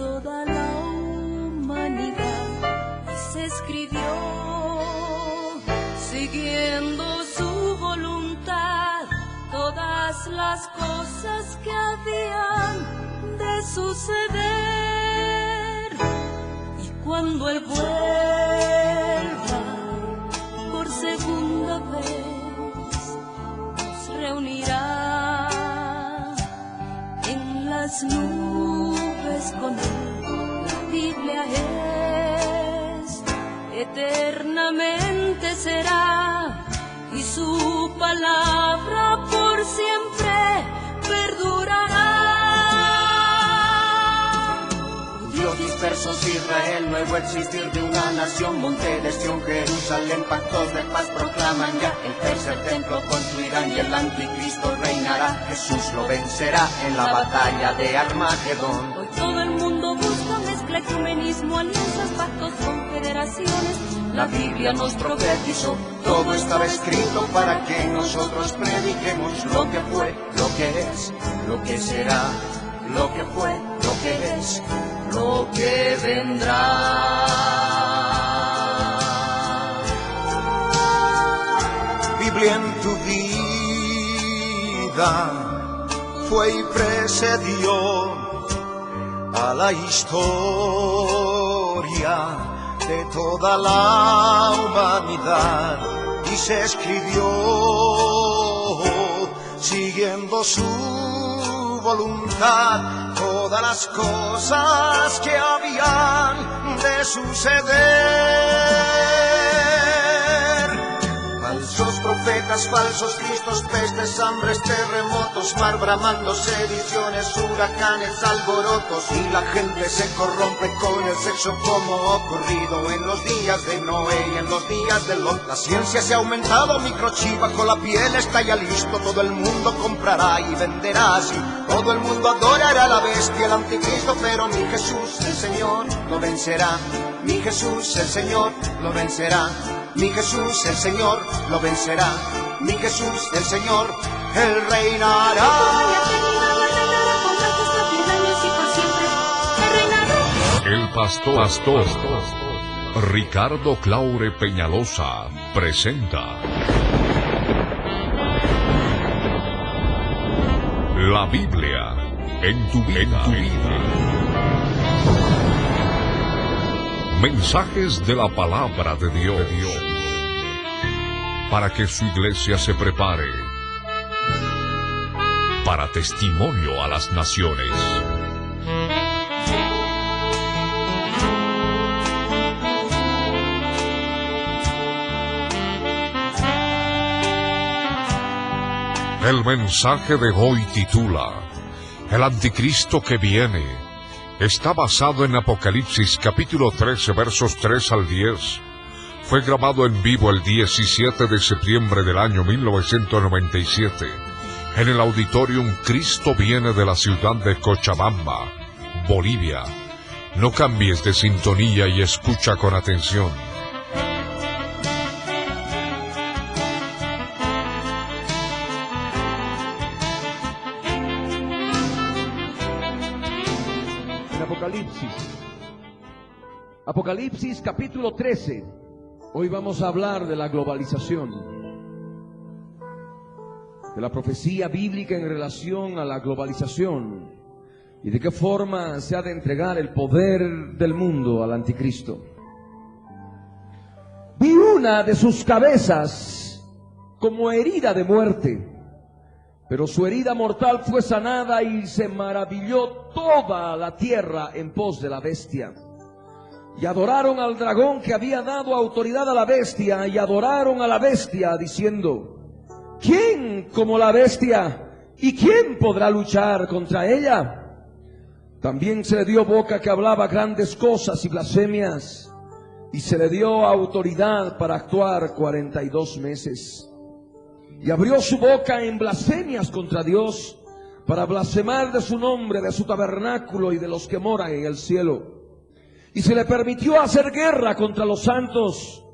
toda la humanidad y se escribió siguiendo su voluntad todas las cosas que habían de suceder. Y cuando Él vuelva por segunda vez, nos reunirá en las nubes con Él. La Biblia es, eternamente será, y su palabra por siempre perdurará. Dios dispersos Israel, nuevo existir de una nación, monte de Sión, Jerusalén, pactos de paz proclaman ya, el tercer templo construirán y el anticristo reinará, Jesús lo vencerá en la batalla de Armagedón. Hoy todo el mundo busca mezcla, ecumenismo, alianzas, pactos, confederaciones. La Biblia nos profetizó, todo estaba escrito para que nosotros prediquemos lo que fue, lo que es, lo que será, lo que fue, lo que es, lo que vendrá. Biblia en tu vida fue y precedió a la historia de toda la humanidad y se escribió siguiendo su voluntad todas las cosas que habían de suceder. Falsos profetas, falsos cristos, pestes, hambres, terremotos, mar bramando, sediciones, huracanes, alborotos, y la gente se corrompe con el sexo como ocurrido en los días de Noé y en los días de Lot. La ciencia se ha aumentado, microchip bajo la piel está ya listo, todo el mundo comprará y venderá así, todo el mundo adorará a la bestia, el anticristo, pero mi Jesús, el Señor, lo vencerá. Mi Jesús, el Señor, lo vencerá. Mi Jesús, el Señor, lo vencerá. Mi Jesús, el Señor, Él reinará. El pastor Ricardo Claure Peñalosa presenta La Biblia en tu vida. Mensajes de la palabra de Dios para que su iglesia se prepare para testimonio a las naciones. El mensaje de hoy titula El anticristo que viene. Está basado en Apocalipsis capítulo 13 versos 3 al 10. Fue grabado en vivo el 17 de septiembre del año 1997 en el Auditorium Cristo Viene de la ciudad de Cochabamba, Bolivia. No cambies de sintonía y escucha con atención. Apocalipsis capítulo 13. Hoy vamos a hablar de la globalización, de la profecía bíblica en relación a la globalización y de qué forma se ha de entregar el poder del mundo al anticristo. Vi una de sus cabezas como herida de muerte, pero su herida mortal fue sanada y se maravilló toda la tierra en pos de la bestia. Y adoraron al dragón que había dado autoridad a la bestia, y adoraron a la bestia diciendo: ¿quién como la bestia? ¿Y quién podrá luchar contra ella? También se le dio boca que hablaba grandes cosas y blasfemias, y se le dio autoridad para actuar 42 meses. Y abrió su boca en blasfemias contra Dios, para blasfemar de su nombre, de su tabernáculo y de los que moran en el cielo. Y se le permitió hacer guerra contra los santos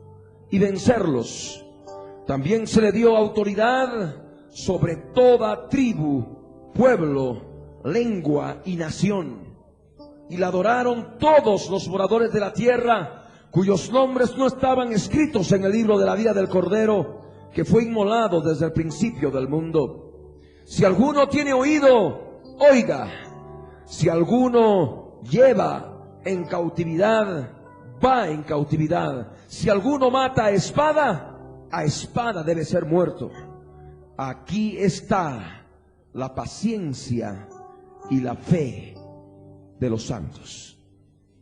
y vencerlos. También se le dio autoridad sobre toda tribu, pueblo, lengua y nación. y la adoraron todos los moradores de la tierra, cuyos nombres no estaban escritos en el libro de la vida del Cordero, que fue inmolado desde el principio del mundo. Si alguno tiene oído, oiga. Si alguno lleva en cautividad, va en cautividad. Si alguno mata a espada debe ser muerto. Aquí está la paciencia y la fe de los santos.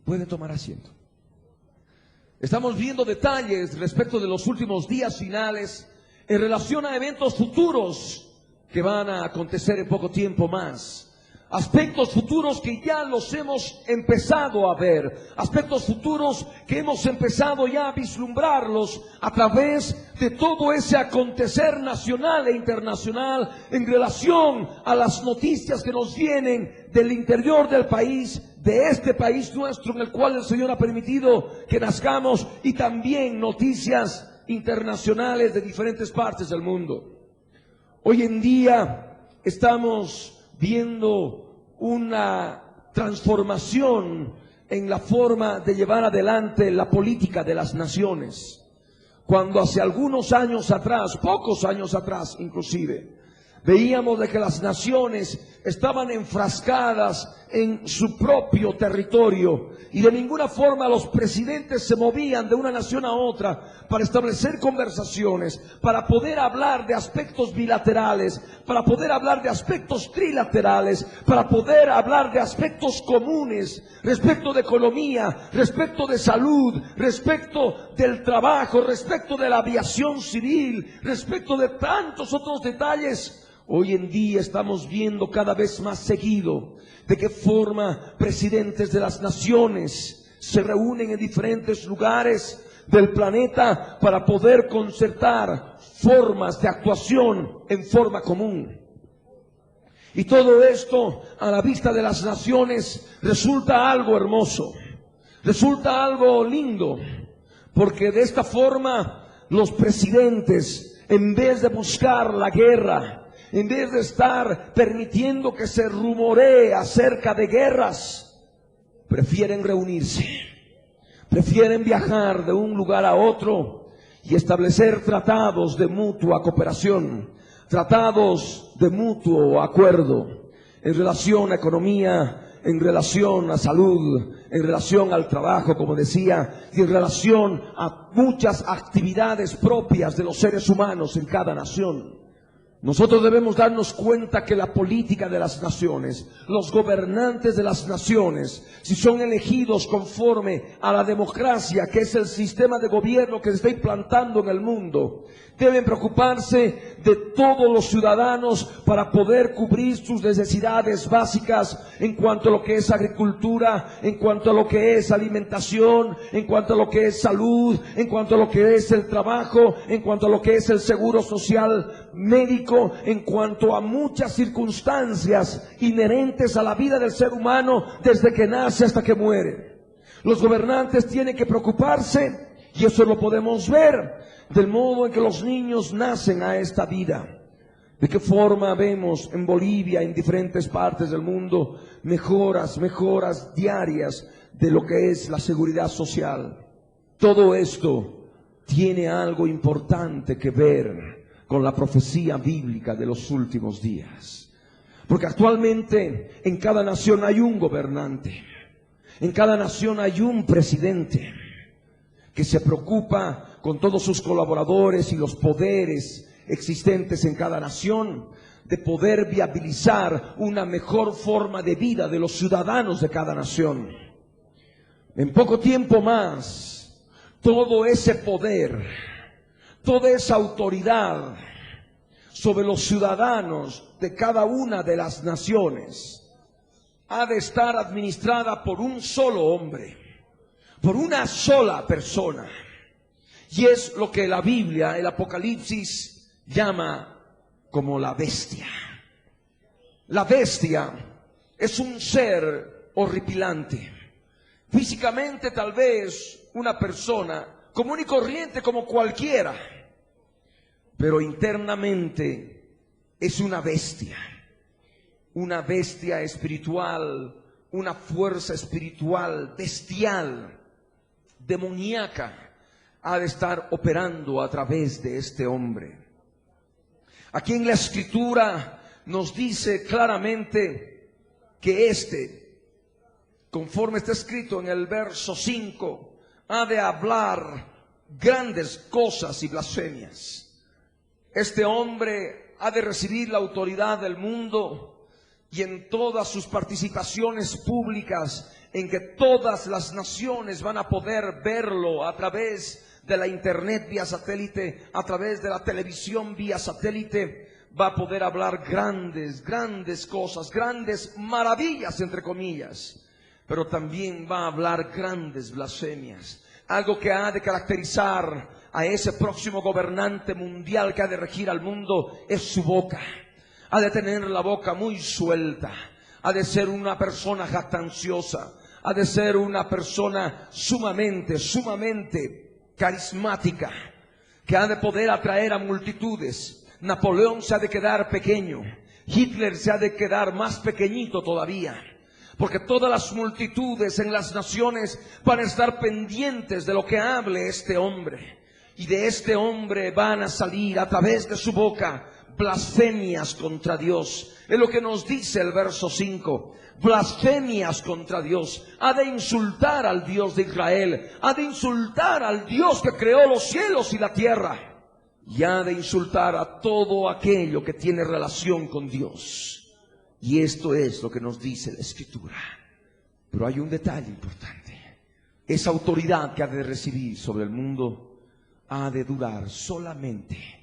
Pueden tomar asiento. Estamos viendo detalles respecto de los últimos días finales en relación a eventos futuros que van a acontecer en poco tiempo más. Aspectos futuros que ya los hemos empezado a ver, aspectos futuros que hemos empezado ya a vislumbrarlos a través de todo ese acontecer nacional e internacional en relación a las noticias que nos vienen del interior del país, de este país nuestro en el cual el Señor ha permitido que nazcamos, y también noticias internacionales de diferentes partes del mundo. Hoy en día estamos viendo una transformación en la forma de llevar adelante la política de las naciones. Cuando hace algunos años atrás, pocos años atrás inclusive, veíamos de que las naciones estaban enfrascadas en su propio territorio y de ninguna forma los presidentes se movían de una nación a otra para establecer conversaciones, para poder hablar de aspectos bilaterales, para poder hablar de aspectos trilaterales, para poder hablar de aspectos comunes respecto de economía, respecto de salud, respecto del trabajo, respecto de la aviación civil, respecto de tantos otros detalles. Hoy en día estamos viendo cada vez más seguido de qué forma presidentes de las naciones se reúnen en diferentes lugares del planeta para poder concertar formas de actuación en forma común. Y todo esto a la vista de las naciones resulta algo hermoso, resulta algo lindo, porque de esta forma los presidentes, en vez de buscar la guerra, en vez de estar permitiendo que se rumoree acerca de guerras, prefieren reunirse, prefieren viajar de un lugar a otro y establecer tratados de mutua cooperación, tratados de mutuo acuerdo en relación a economía, en relación a salud, en relación al trabajo, como decía, y en relación a muchas actividades propias de los seres humanos en cada nación. Nosotros debemos darnos cuenta que la política de las naciones, los gobernantes de las naciones, si son elegidos conforme a la democracia, que es el sistema de gobierno que se está implantando en el mundo, deben preocuparse de todos los ciudadanos para poder cubrir sus necesidades básicas en cuanto a lo que es agricultura, en cuanto a lo que es alimentación, en cuanto a lo que es salud, en cuanto a lo que es el trabajo, en cuanto a lo que es el seguro social médico, en cuanto a muchas circunstancias inherentes a la vida del ser humano desde que nace hasta que muere. Los gobernantes tienen que preocuparse, y eso lo podemos ver, del modo en que los niños nacen a esta vida. De qué forma vemos en Bolivia, en diferentes partes del mundo, mejoras diarias de lo que es la seguridad social. Todo esto tiene algo importante que ver con la profecía bíblica de los últimos días. Porque actualmente en cada nación hay un gobernante, en cada nación hay un presidente que se preocupa con todos sus colaboradores y los poderes existentes en cada nación de poder viabilizar una mejor forma de vida de los ciudadanos de cada nación. En poco tiempo más, todo ese poder, toda esa autoridad sobre los ciudadanos de cada una de las naciones ha de estar administrada por un solo hombre, por una sola persona. Y es lo que la Biblia, el Apocalipsis, llama como la bestia. La bestia es un ser horripilante. Físicamente tal vez una persona común y corriente como cualquiera, pero internamente es una bestia espiritual, una fuerza espiritual, bestial, demoníaca, ha de estar operando a través de este hombre. Aquí en la Escritura nos dice claramente que conforme está escrito en el verso 5, ha de hablar grandes cosas y blasfemias. Este hombre ha de recibir la autoridad del mundo y en todas sus participaciones públicas, en que todas las naciones van a poder verlo a través de la internet vía satélite, a través de la televisión vía satélite, va a poder hablar grandes cosas, grandes maravillas entre comillas, pero también va a hablar grandes blasfemias. Algo que ha de caracterizar a ese próximo gobernante mundial que ha de regir al mundo es su boca. Ha de tener la boca muy suelta, ha de ser una persona jactanciosa, ha de ser una persona sumamente carismática, que ha de poder atraer a multitudes. Napoleón se ha de quedar pequeño, Hitler se ha de quedar más pequeñito todavía, porque todas las multitudes en las naciones van a estar pendientes de lo que hable este hombre, y de este hombre van a salir a través de su boca blasfemias contra Dios. Es lo que nos dice el verso 5. Blasfemias contra Dios. Ha de insultar al Dios de Israel, ha de insultar al Dios que creó los cielos y la tierra, y ha de insultar a todo aquello que tiene relación con Dios. Y esto es lo que nos dice la Escritura. Pero hay un detalle importante: esa autoridad que ha de recibir sobre el mundo ha de durar solamente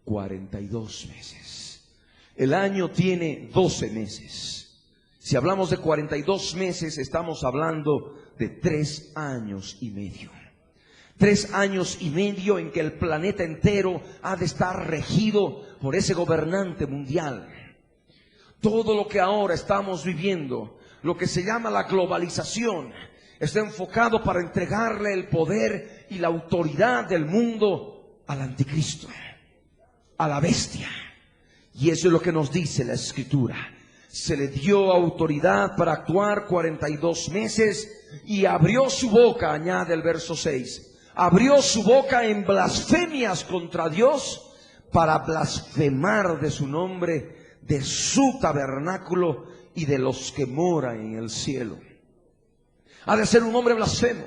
42 meses. El año tiene 12 meses. Si hablamos de 42 meses, estamos hablando de 3 años y medio. 3 años y medio en que el planeta entero ha de estar regido por ese gobernante mundial. Todo lo que ahora estamos viviendo, lo que se llama la globalización, está enfocado para entregarle el poder y la autoridad del mundo al anticristo, a la bestia. Y eso es lo que nos dice la Escritura. Se le dio autoridad para actuar 42 meses y abrió su boca, añade el verso 6, abrió su boca en blasfemias contra Dios para blasfemar de su nombre, de su tabernáculo y de los que moran en el cielo. Ha de ser un hombre blasfemo,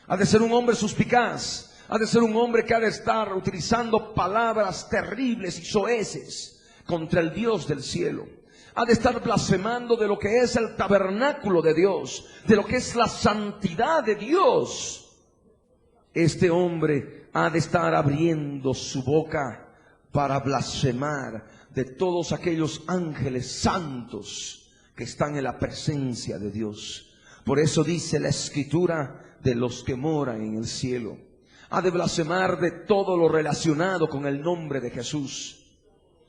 ha de ser un hombre suspicaz, ha de ser un hombre que ha de estar utilizando palabras terribles y soeces contra el Dios del cielo. Ha de estar blasfemando de lo que es el tabernáculo de Dios, de lo que es la santidad de Dios. Este hombre ha de estar abriendo su boca para blasfemar de todos aquellos ángeles santos que están en la presencia de Dios. Por eso dice la Escritura, de los que moran en el cielo. Ha de blasfemar de todo lo relacionado con el nombre de Jesús.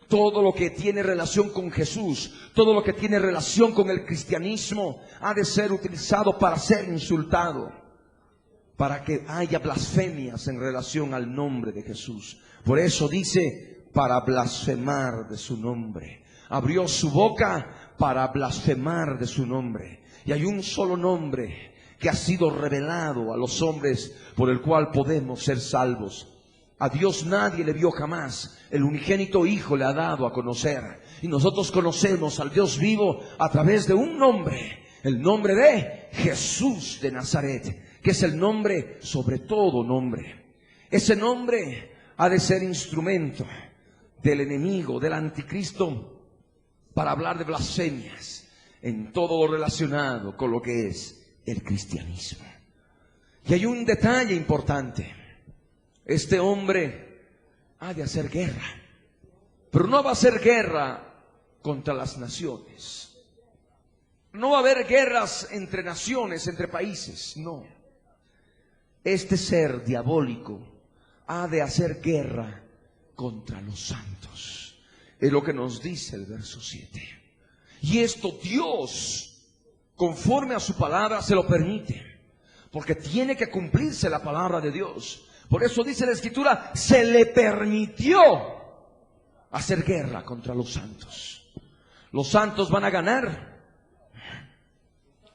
Todo lo que tiene relación con Jesús, todo lo que tiene relación con el cristianismo, ha de ser utilizado para ser insultado, para que haya blasfemias en relación al nombre de Jesús. Por eso dice, para blasfemar de su nombre. Abrió su boca para blasfemar de su nombre. Y hay un solo nombre que ha sido revelado a los hombres por el cual podemos ser salvos. A Dios nadie le vio jamás, el unigénito Hijo le ha dado a conocer. Y nosotros conocemos al Dios vivo a través de un nombre, el nombre de Jesús de Nazaret, que es el nombre sobre todo nombre. Ese nombre ha de ser instrumento del enemigo, del anticristo, para hablar de blasfemias en todo lo relacionado con lo que es el cristianismo. Y hay un detalle importante. Este hombre ha de hacer guerra, pero no va a hacer guerra contra las naciones. No va a haber guerras entre naciones, entre países, no. Este ser diabólico ha de hacer guerra contra los santos. Es lo que nos dice el verso 7. Y esto Dios, conforme a su palabra, se lo permite, porque tiene que cumplirse la palabra de Dios. Por eso dice la Escritura, se le permitió hacer guerra contra los santos. Los santos van a ganar.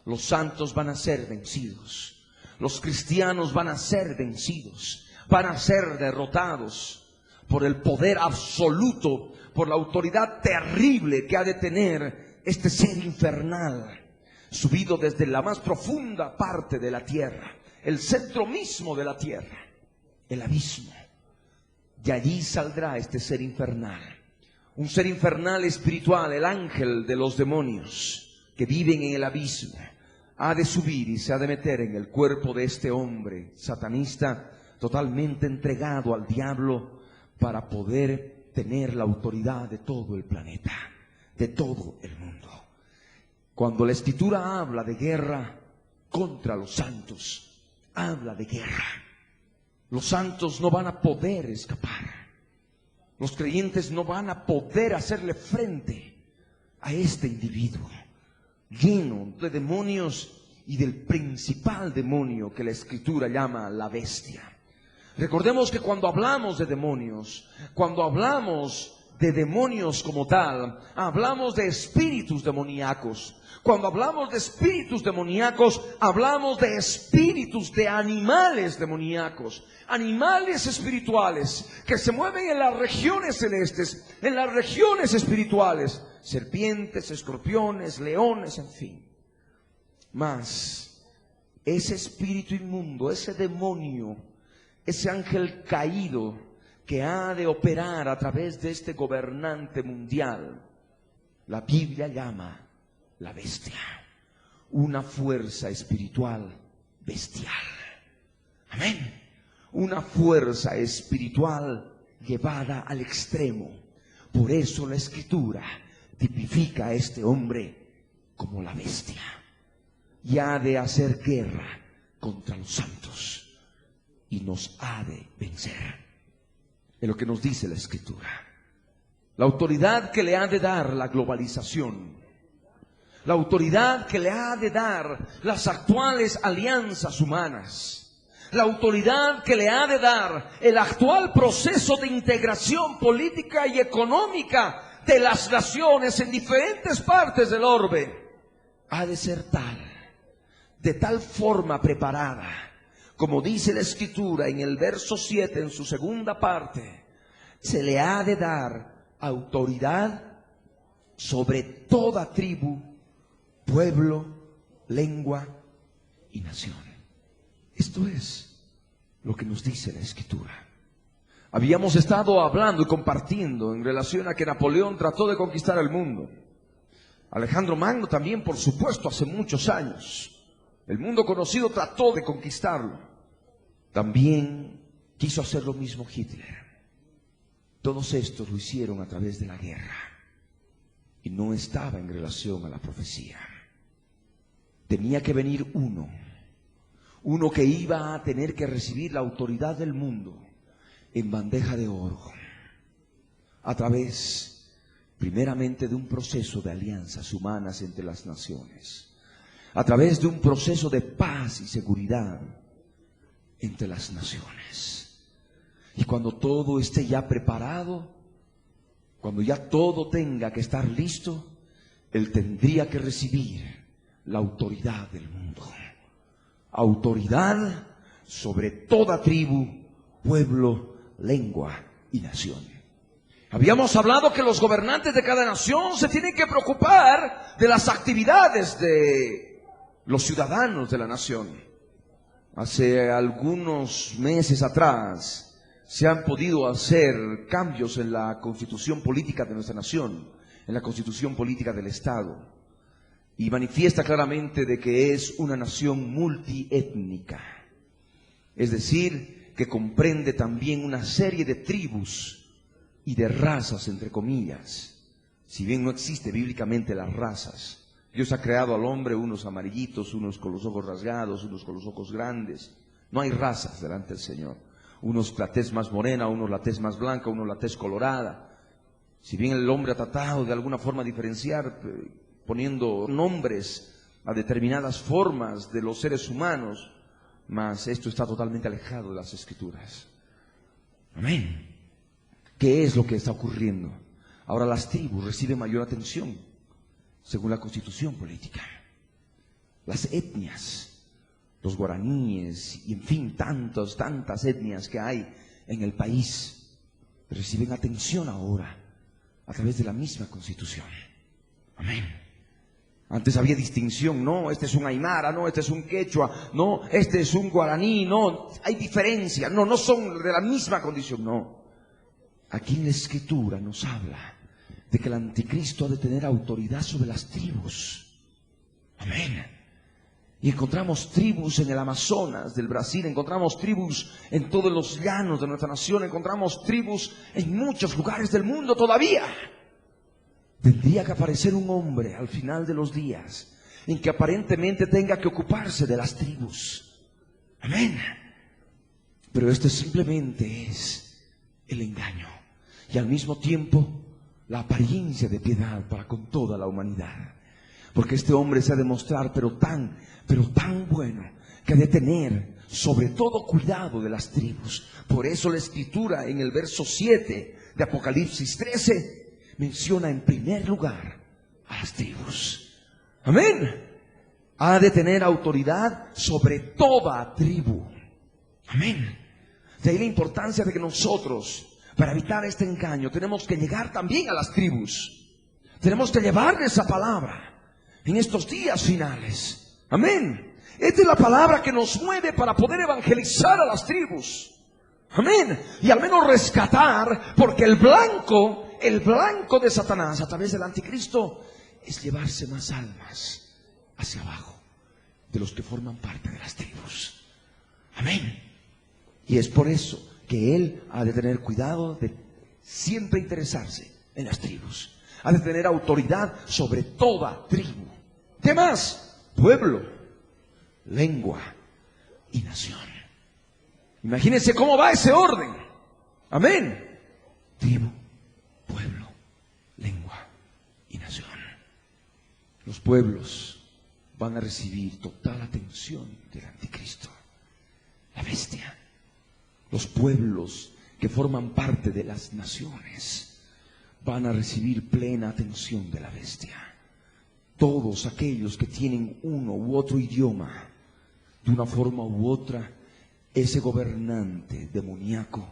Los santos van a ser vencidos. Los cristianos van a ser vencidos. Van a ser derrotados por el poder absoluto, por la autoridad terrible que ha de tener este ser infernal, subido desde la más profunda parte de la tierra, el centro mismo de la tierra, el abismo. De allí saldrá este ser infernal, un ser infernal espiritual, el ángel de los demonios que viven en el abismo. Ha de subir y se ha de meter en el cuerpo de este hombre satanista, totalmente entregado al diablo, para poder tener la autoridad de todo el planeta, de todo el mundo. Cuando la Escritura habla de guerra contra los santos, habla de guerra. Los santos no van a poder escapar. Los creyentes no van a poder hacerle frente a este individuo lleno de demonios y del principal demonio que la Escritura llama la bestia. Recordemos que cuando hablamos de demonios como tal, hablamos de espíritus demoníacos. Cuando hablamos de espíritus demoníacos, hablamos de espíritus de animales demoníacos, animales espirituales que se mueven en las regiones celestes, en las regiones espirituales, serpientes, escorpiones, leones, en fin. Mas ese espíritu inmundo, ese demonio, ese ángel caído que ha de operar a través de este gobernante mundial, la Biblia llama la bestia, una fuerza espiritual bestial. Amén. Una fuerza espiritual llevada al extremo. Por eso la Escritura tipifica a este hombre como la bestia, y ha de hacer guerra contra los santos y nos ha de vencer. Es lo que nos dice la Escritura. La autoridad que le ha de dar la globalización, la autoridad que le ha de dar las actuales alianzas humanas, la autoridad que le ha de dar el actual proceso de integración política y económica de las naciones en diferentes partes del orbe, ha de ser tal, de tal forma preparada, como dice la Escritura en el verso 7, en su segunda parte, se le ha de dar autoridad sobre toda tribu, pueblo, lengua y nación. Esto es lo que nos dice la Escritura. Habíamos estado hablando y compartiendo en relación a que Napoleón trató de conquistar el mundo. Alejandro Magno también, por supuesto, hace muchos años. El mundo conocido trató de conquistarlo. También quiso hacer lo mismo Hitler. Todos estos lo hicieron a través de la guerra. Y no estaba en relación a la profecía. Tenía que venir uno que iba a tener que recibir la autoridad del mundo en bandeja de oro, a través primeramente de un proceso de alianzas humanas entre las naciones, a través de un proceso de paz y seguridad entre las naciones. Y cuando todo esté ya preparado, cuando ya todo tenga que estar listo, él tendría que recibir la autoridad del mundo. Autoridad sobre toda tribu, pueblo, lengua y nación. Habíamos hablado que los gobernantes de cada nación se tienen que preocupar de las actividades de los ciudadanos de la nación. Hace algunos meses atrás se han podido hacer cambios en la constitución política de nuestra nación, en la constitución política del Estado, y manifiesta claramente de que es una nación multiétnica, es decir, que comprende también una serie de tribus y de razas, entre comillas. Si bien no existe bíblicamente las razas, Dios ha creado al hombre unos amarillitos, unos con los ojos rasgados, unos con los ojos grandes. No hay razas delante del Señor. Unos la tez más morena, unos la tez más blanca, unos la tez colorada. Si bien el hombre ha tratado de alguna forma diferenciar, poniendo nombres a determinadas formas de los seres humanos, mas esto está totalmente alejado de las Escrituras. Amén. ¿Qué es lo que está ocurriendo? Ahora las tribus reciben mayor atención según la constitución política. las etnias, los guaraníes y en fin, tantas etnias que hay en el país, reciben atención ahora a través de la misma Constitución. Amén. Antes había distinción, no, este es un aymara, no, este es un quechua, no, este es un guaraní, no, hay diferencia, no son de la misma condición, no. Aquí en la Escritura nos habla de que el anticristo ha de tener autoridad sobre las tribus. Amén. Y encontramos tribus en el Amazonas del Brasil, encontramos tribus en todos los llanos de nuestra nación, encontramos tribus en muchos lugares del mundo todavía. Tendría que aparecer un hombre al final de los días en que aparentemente tenga que ocuparse de las tribus. Amén. Pero esto simplemente es el engaño y al mismo tiempo la apariencia de piedad para con toda la humanidad. Porque este hombre se ha de mostrar pero tan bueno que ha de tener sobre todo cuidado de las tribus. Por eso la Escritura en el verso 7 de Apocalipsis 13 menciona en primer lugar a las tribus. Amén. Ha de tener autoridad sobre toda tribu. Amén. De ahí la importancia de que nosotros, para evitar este engaño, tenemos que llegar también a las tribus. Tenemos que llevarles esa palabra en estos días finales. Amén. Esta es la palabra que nos mueve para poder evangelizar a las tribus. Amén. Y al menos rescatar, porque el blanco de Satanás a través del anticristo es llevarse más almas hacia abajo de los que forman parte de las tribus. Amén. Y es por eso que él ha de tener cuidado de siempre interesarse en las tribus. Ha de tener autoridad sobre toda tribu. ¿Qué más? Pueblo, lengua y nación. Imagínense cómo va ese orden. Amén. Tribu, pueblo, lengua y nación. Los pueblos van a recibir total atención del anticristo, la bestia. Los pueblos que forman parte de las naciones van a recibir plena atención de la bestia. Todos aquellos que tienen uno u otro idioma, de una forma u otra, ese gobernante demoníaco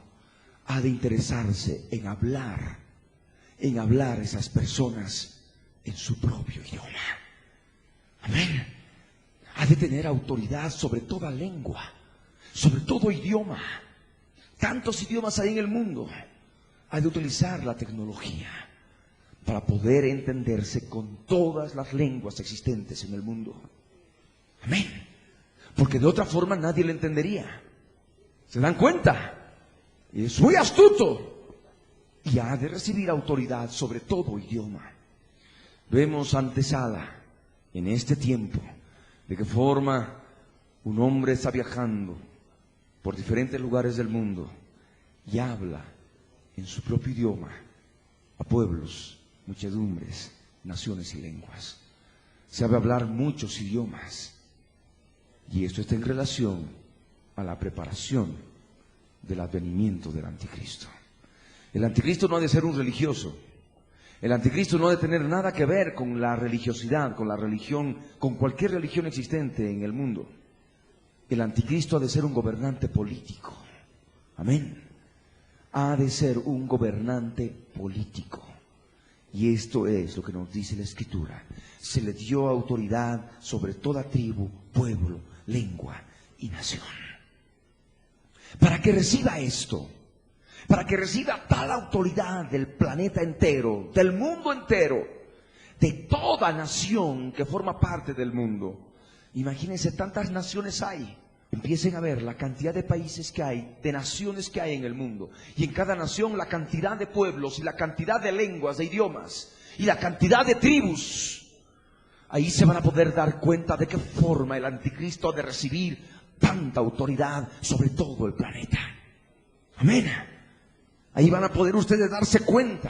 ha de interesarse en hablar a esas personas en su propio idioma. Amén. Ha de tener autoridad sobre toda lengua, sobre todo idioma. Tantos idiomas hay en el mundo. Ha de utilizar la tecnología para poder entenderse con todas las lenguas existentes en el mundo. Amén. Porque de otra forma nadie le entendería. ¿Se dan cuenta? Es muy astuto. Y ha de recibir autoridad sobre todo idioma. Vemos antesala en este tiempo de qué forma un hombre está viajando por diferentes lugares del mundo y habla en su propio idioma a pueblos, muchedumbres, naciones y lenguas. Sabe hablar muchos idiomas. Y esto está en relación a la preparación del advenimiento del anticristo. El anticristo no ha de ser un religioso. El anticristo no ha de tener nada que ver con la religiosidad, con la religión, con cualquier religión existente en el mundo. El anticristo ha de ser un gobernante político. Amén. Ha de ser un gobernante político. Y esto es lo que nos dice la Escritura. Se le dio autoridad sobre toda tribu, pueblo, lengua y nación. Para que reciba esto, para que reciba tal autoridad del planeta entero, del mundo entero, de toda nación que forma parte del mundo. Imagínense, tantas naciones hay. Empiecen a ver la cantidad de países que hay, de naciones que hay en el mundo. Y en cada nación la cantidad de pueblos y la cantidad de lenguas, de idiomas y la cantidad de tribus. Ahí se van a poder dar cuenta de qué forma el anticristo ha de recibir tanta autoridad sobre todo el planeta. Amén. Ahí van a poder ustedes darse cuenta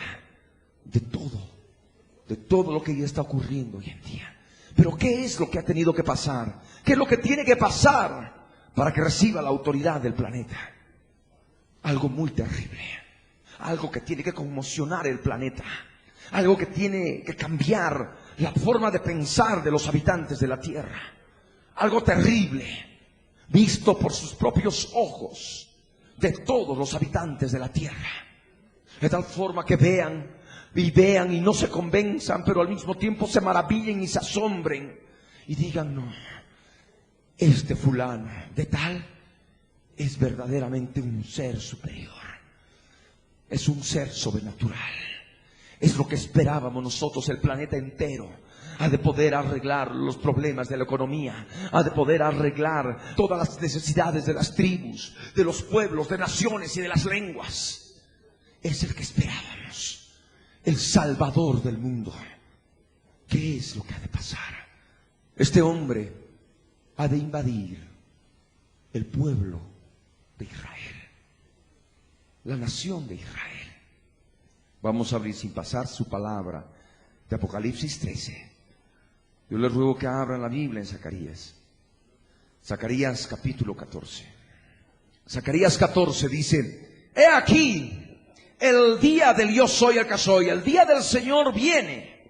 de todo lo que ya está ocurriendo hoy en día. Pero ¿qué es lo que ha tenido que pasar? ¿Qué es lo que tiene que pasar para que reciba la autoridad del planeta? Algo muy terrible, algo que tiene que conmocionar el planeta, algo que tiene que cambiar la forma de pensar de los habitantes de la tierra. algo terrible, visto por sus propios ojos de todos los habitantes de la tierra. De tal forma que vean y no se convenzan, pero al mismo tiempo se maravillen y se asombren y digan: no, este fulano de tal es verdaderamente un ser superior, es un ser sobrenatural. Es lo que esperábamos nosotros. El planeta entero ha de poder arreglar los problemas de la economía, ha de poder arreglar todas las necesidades de las tribus, de los pueblos, de naciones y de las lenguas. Es el que esperábamos, el Salvador del mundo. ¿Qué es lo que ha de pasar? Este hombre ha de invadir el pueblo de Israel, la nación de Israel. Vamos a abrir sin pasar su palabra de Apocalipsis 13. Yo les ruego que abran la Biblia en Zacarías. Zacarías capítulo 14. Zacarías 14 dice: he aquí, el día del yo soy el que soy, el día del Señor viene,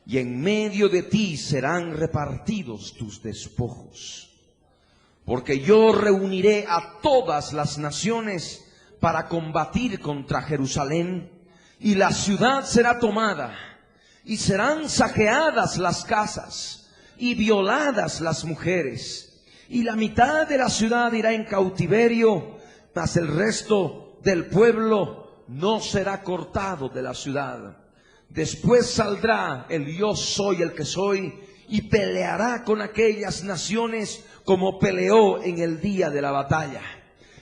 y en medio de ti serán repartidos tus despojos. Porque yo reuniré a todas las naciones para combatir contra Jerusalén, y la ciudad será tomada, y serán saqueadas las casas, y violadas las mujeres, y la mitad de la ciudad irá en cautiverio, mas el resto del pueblo no será cortado de la ciudad. Después saldrá el yo soy el que soy, y peleará con aquellas naciones como peleó en el día de la batalla.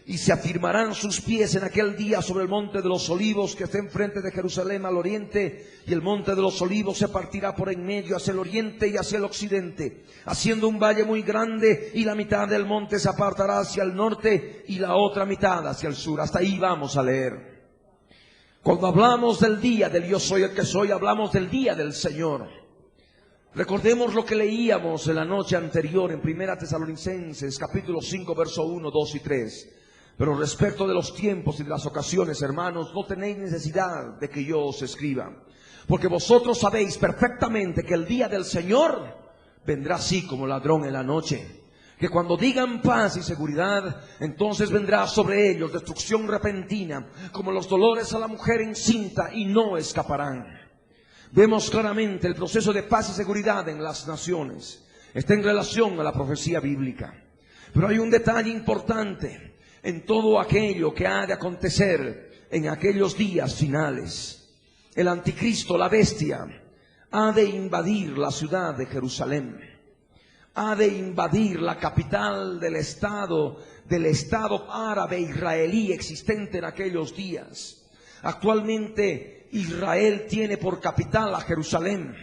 Y se afirmarán sus pies en aquel día sobre el monte de los olivos que está enfrente de Jerusalén al oriente, y el monte de los olivos se partirá por en medio hacia el oriente y hacia el occidente, haciendo un valle muy grande, y la mitad del monte se apartará hacia el norte y la otra mitad hacia el sur. Hasta ahí vamos a leer. Cuando hablamos del día del yo soy el que soy, hablamos del día del Señor. Recordemos lo que leíamos en la noche anterior en 1 Tesalonicenses capítulo 5 verso 1, 2 y 3. Pero respecto de los tiempos y de las ocasiones, hermanos, no tenéis necesidad de que yo os escriba, porque vosotros sabéis perfectamente que el día del Señor vendrá así como ladrón en la noche. Que cuando digan paz y seguridad, entonces vendrá sobre ellos destrucción repentina, como los dolores a la mujer encinta, y no escaparán. Vemos claramente el proceso de paz y seguridad en las naciones. Está en relación a la profecía bíblica. Pero hay un detalle importante en todo aquello que ha de acontecer en aquellos días finales. El anticristo, la bestia, ha de invadir la ciudad de Jerusalén, ha de invadir la capital del estado árabe israelí existente en aquellos días. Actualmente Israel tiene por capital a Jerusalén,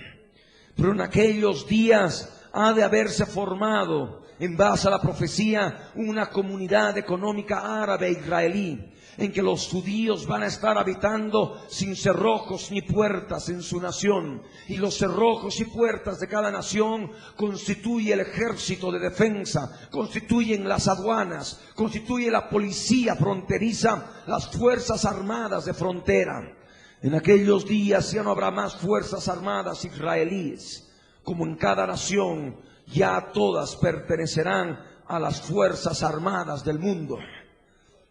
pero en aquellos días ha de haberse formado, en base a la profecía, una comunidad económica árabe israelí, en que los judíos van a estar habitando sin cerrojos ni puertas en su nación, y los cerrojos y puertas de cada nación constituye el ejército de defensa, constituyen las aduanas, constituye la policía fronteriza, las fuerzas armadas de frontera. En aquellos días ya no habrá más fuerzas armadas israelíes, como en cada nación ya todas pertenecerán a las fuerzas armadas del mundo.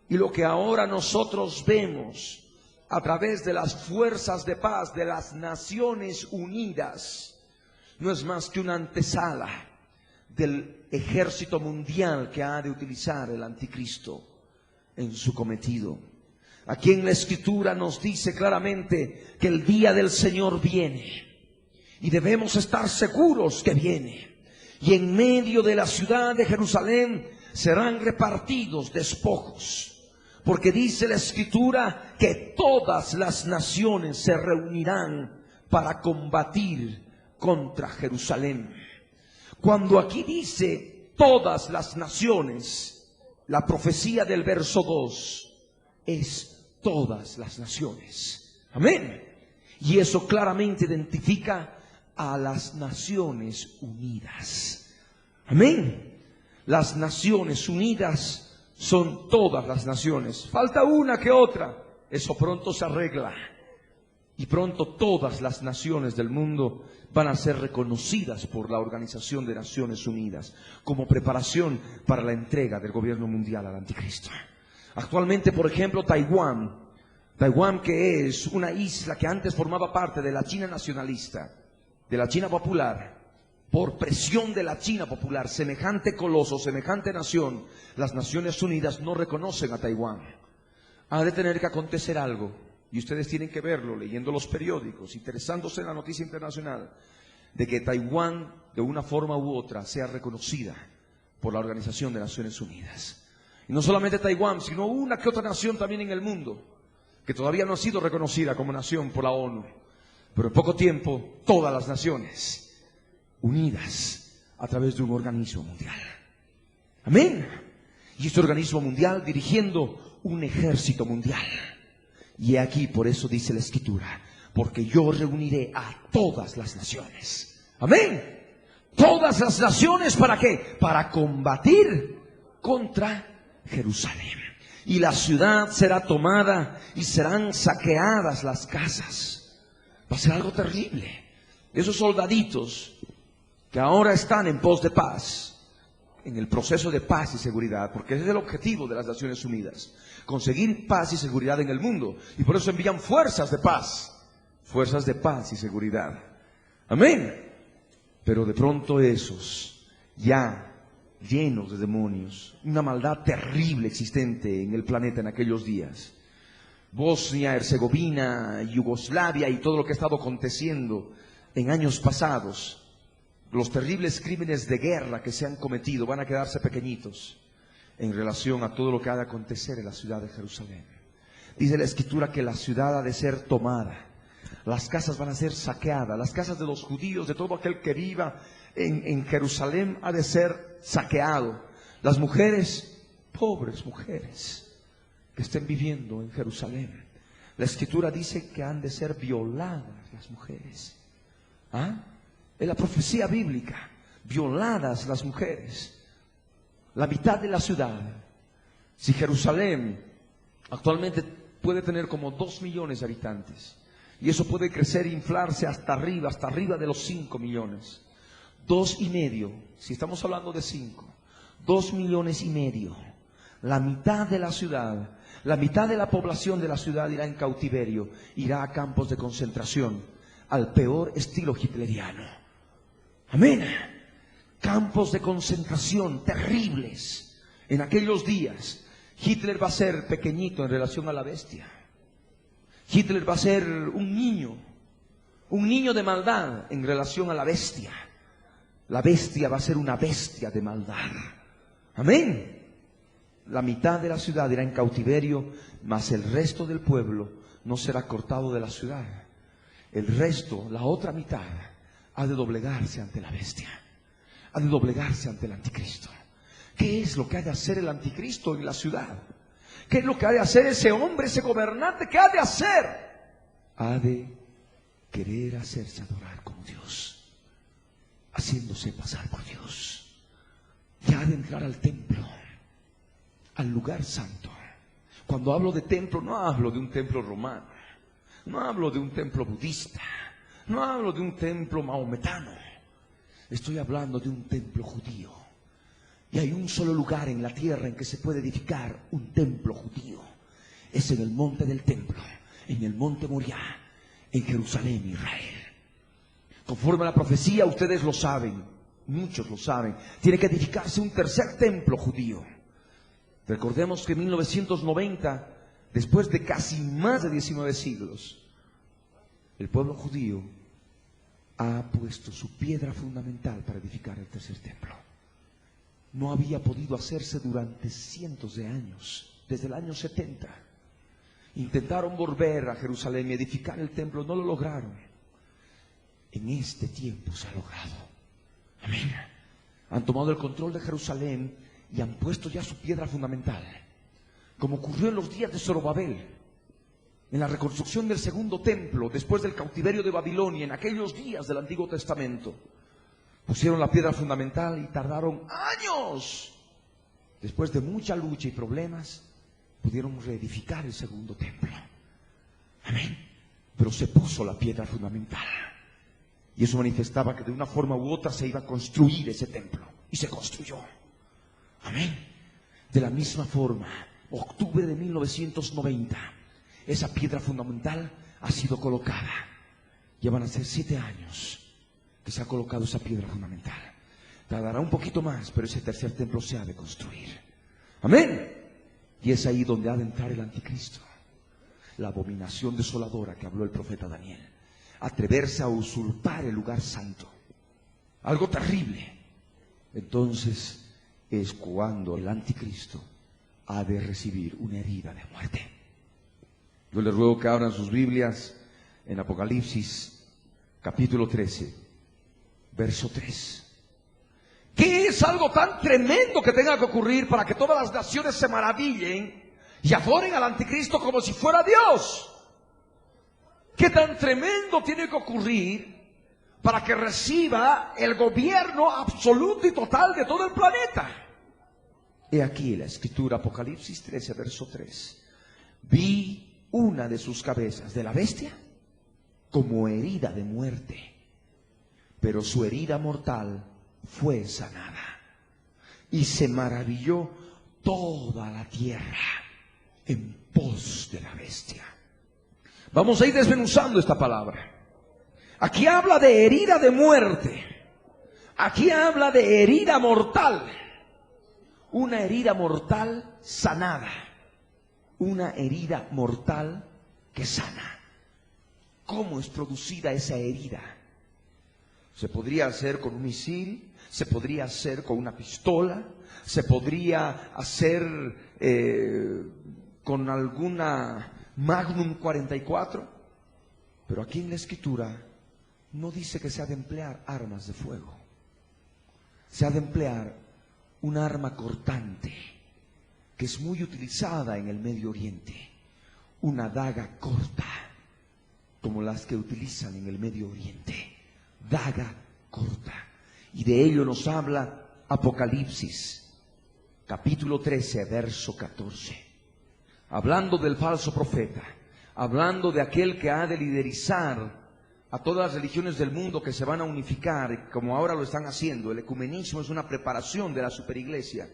Y lo que ahora nosotros vemos a través de las fuerzas de paz de las Naciones Unidas no es más que una antesala del ejército mundial que ha de utilizar el anticristo en su cometido. Aquí en la Escritura nos dice claramente que el día del Señor viene, y debemos estar seguros que viene. Y en medio de la ciudad de Jerusalén serán repartidos despojos, porque dice la Escritura que todas las naciones se reunirán para combatir contra Jerusalén. Cuando aquí dice todas las naciones, la profecía del verso 2 es todas las naciones. Amén. Y eso claramente identifica a las Naciones Unidas. Amén. Las Naciones Unidas son todas las naciones. Falta una que otra. Eso pronto se arregla. Y pronto todas las naciones del mundo van a ser reconocidas por la Organización de Naciones Unidas como preparación para la entrega del gobierno mundial al anticristo. Actualmente, por ejemplo, Taiwán, que es una isla que antes formaba parte de la China nacionalista, de la China popular, por presión de la China popular, semejante coloso, semejante nación, las Naciones Unidas no reconocen a Taiwán. Ha de tener que acontecer algo, y ustedes tienen que verlo leyendo los periódicos, interesándose en la noticia internacional, de que Taiwán, de una forma u otra, sea reconocida por la Organización de Naciones Unidas. Y no solamente Taiwán, sino una que otra nación también en el mundo, que todavía no ha sido reconocida como nación por la ONU. Pero en poco tiempo, todas las naciones unidas a través de un organismo mundial. Amén. Y este organismo mundial dirigiendo un ejército mundial. Y aquí, por eso dice la Escritura, porque yo reuniré a todas las naciones. Amén. Todas las naciones, ¿para qué? Para combatir contra Jerusalén. Y la ciudad será tomada y serán saqueadas las casas. Va a ser algo terrible. Esos soldaditos que ahora están en pos de paz, en el proceso de paz y seguridad, porque ese es el objetivo de las Naciones Unidas, conseguir paz y seguridad en el mundo, y por eso envían fuerzas de paz y seguridad. Amén. Pero de pronto esos, ya llenos de demonios, una maldad terrible existente en el planeta en aquellos días, Bosnia, Herzegovina, Yugoslavia y todo lo que ha estado aconteciendo en años pasados, los terribles crímenes de guerra que se han cometido van a quedarse pequeñitos en relación a todo lo que ha de acontecer en la ciudad de Jerusalén. Dice la Escritura que la ciudad ha de ser tomada, las casas van a ser saqueadas, las casas de los judíos, de todo aquel que viva en Jerusalén ha de ser saqueado. Las mujeres, pobres mujeres que estén viviendo en Jerusalén, la Escritura dice que han de ser violadas las mujeres. Es la profecía bíblica, violadas las mujeres. La mitad de la ciudad, si Jerusalén actualmente puede tener como 2 millones de habitantes, y eso puede crecer e inflarse hasta arriba de los 5 millones. 2,5, si estamos hablando de 5, 2,5 millones. La mitad de la ciudad, la mitad de la población de la ciudad irá en cautiverio, irá a campos de concentración, al peor estilo hitleriano. Amén. Campos de concentración terribles. En aquellos días, Hitler va a ser pequeñito en relación a la bestia. Hitler va a ser un niño de maldad en relación a la bestia. La bestia va a ser una bestia de maldad. Amén. La mitad de la ciudad irá en cautiverio, mas el resto del pueblo no será cortado de la ciudad. El resto, la otra mitad, ha de doblegarse ante la bestia, ha de doblegarse ante el anticristo. ¿Qué es lo que ha de hacer el anticristo en la ciudad? ¿Qué es lo que ha de hacer ese hombre, ese gobernante? ¿Qué ha de hacer? Ha de querer hacerse adorar como Dios, haciéndose pasar por Dios. Y ha de entrar al templo, al lugar santo. Cuando hablo de templo, no hablo de un templo romano, no hablo de un templo budista, no hablo de un templo maometano. Estoy hablando de un templo judío. Y hay un solo lugar en la tierra en que se puede edificar un templo judío. Es en el monte del templo, en el monte Moriah, en Jerusalén, Israel. Conforme a la profecía, ustedes lo saben, muchos lo saben, tiene que edificarse un tercer templo judío. Recordemos que en 1990, después de casi más de 19 siglos, el pueblo judío ha puesto su piedra fundamental para edificar el tercer templo. No había podido hacerse durante cientos de años, desde el año 70. Intentaron volver a Jerusalén y edificar el templo, no lo lograron. En este tiempo se ha logrado. Amén. Han tomado el control de Jerusalén y han puesto ya su piedra fundamental, como ocurrió en los días de Zorobabel, en la reconstrucción del segundo templo, después del cautiverio de Babilonia, en aquellos días del Antiguo Testamento. Pusieron la piedra fundamental y tardaron años. Después de mucha lucha y problemas, pudieron reedificar el segundo templo. Amén. pero se puso la piedra fundamental. Y eso manifestaba que de una forma u otra se iba a construir ese templo. Y se construyó. Amén. De la misma forma, octubre de 1990, esa piedra fundamental ha sido colocada. Ya van a ser 7 años que se ha colocado esa piedra fundamental. Tardará un poquito más, pero ese tercer templo se ha de construir. Amén. Y es ahí donde ha de entrar el anticristo. La abominación desoladora que habló el profeta Daniel. Atreverse a usurpar el lugar santo. Algo terrible. Entonces es cuando el anticristo ha de recibir una herida de muerte. Yo les ruego que abran sus Biblias en Apocalipsis capítulo 13, verso 3. ¿Qué es algo tan tremendo que tenga que ocurrir para que todas las naciones se maravillen y adoren al anticristo como si fuera Dios? ¿Qué tan tremendo tiene que ocurrir para que reciba el gobierno absoluto y total de todo el planeta? He aquí la escritura, Apocalipsis 13, verso 3. Vi una de sus cabezas, de la bestia, como herida de muerte, pero su herida mortal fue sanada. Y se maravilló toda la tierra en pos de la bestia. Vamos a ir desmenuzando esta palabra. Aquí habla de herida de muerte. Aquí habla de herida mortal. Una herida mortal sanada. Una herida mortal que sana. ¿Cómo es producida esa herida? Se podría hacer con un misil, se podría hacer con una pistola, se podría hacer con alguna Magnum 44, pero aquí en la escritura no dice que se ha de emplear armas de fuego. Se ha de emplear un arma cortante que es muy utilizada en el Medio Oriente, una daga corta, como las que utilizan en el Medio Oriente, daga corta. Y de ello nos habla Apocalipsis, capítulo 13, verso 14. Hablando del falso profeta, hablando de aquel que ha de liderizar a todas las religiones del mundo que se van a unificar, como ahora lo están haciendo. El ecumenismo es una preparación de la superiglesia,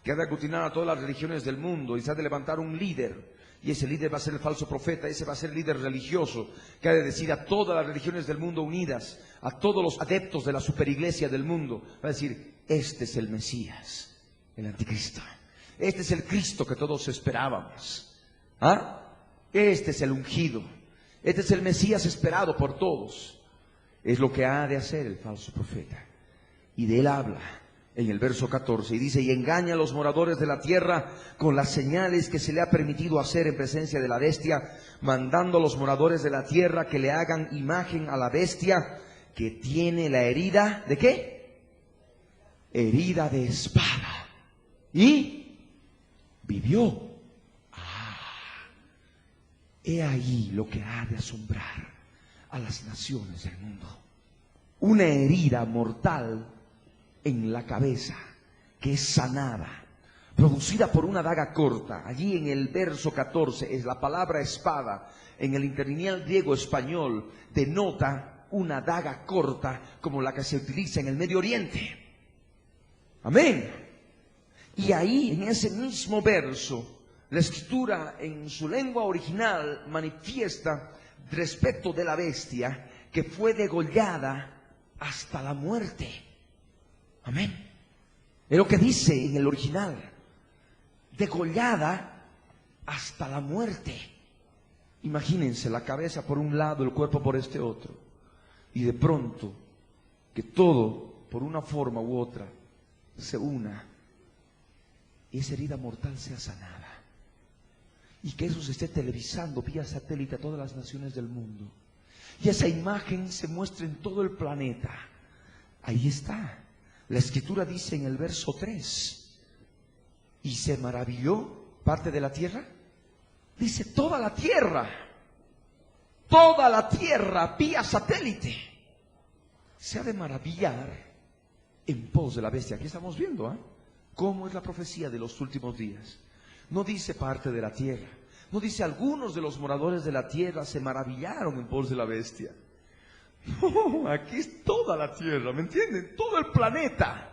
que ha de aglutinar a todas las religiones del mundo y se ha de levantar un líder. Y ese líder va a ser el falso profeta, ese va a ser el líder religioso, que ha de decir a todas las religiones del mundo unidas, a todos los adeptos de la superiglesia del mundo, va a decir, este es el Mesías, el anticristo. Este es el Cristo que todos esperábamos. ¿Ah? Este es el ungido. Este es el Mesías esperado por todos. Es lo que ha de hacer el falso profeta. Y de él habla en el verso 14. Y dice, y engaña a los moradores de la tierra con las señales que se le ha permitido hacer en presencia de la bestia, mandando a los moradores de la tierra que le hagan imagen a la bestia que tiene la herida, ¿de qué? Herida de espada. Y vivió. He ahí lo que ha de asombrar a las naciones del mundo. Una herida mortal en la cabeza que es sanada, producida por una daga corta. Allí en el verso 14 es la palabra espada. En el interlineal griego español denota una daga corta como la que se utiliza en el Medio Oriente. Amén. Y ahí, en ese mismo verso, la escritura en su lengua original manifiesta respecto de la bestia que fue degollada hasta la muerte. Amén. Es lo que dice en el original. Degollada hasta la muerte. Imagínense la cabeza por un lado, el cuerpo por este otro. Y de pronto, que todo, por una forma u otra, se una. Y esa herida mortal sea sanada. Y que eso se esté televisando vía satélite a todas las naciones del mundo. Y esa imagen se muestre en todo el planeta. Ahí está. La escritura dice en el verso 3. Y se maravilló parte de la tierra. Dice toda la tierra. Toda la tierra vía satélite. Se ha de maravillar en pos de la bestia. Aquí estamos viendo, ¿cómo es la profecía de los últimos días? No dice parte de la tierra, No dice, algunos de los moradores de la tierra se maravillaron en pos de la bestia. No, aquí es toda la tierra, ¿me entienden? Todo el planeta,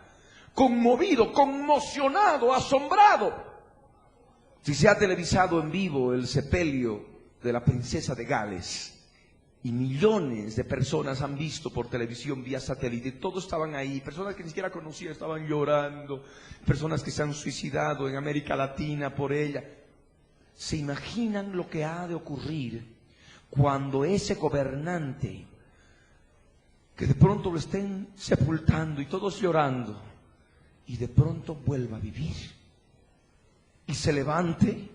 conmovido, conmocionado, asombrado. Si se ha televisado en vivo el sepelio de la princesa de Gales, y millones de personas han visto por televisión vía satélite, todos estaban ahí, personas que ni siquiera conocía estaban llorando, personas que se han suicidado en América Latina por ella. ¿Se imaginan lo que ha de ocurrir cuando ese gobernante, que de pronto lo estén sepultando y todos llorando, y de pronto vuelva a vivir y se levante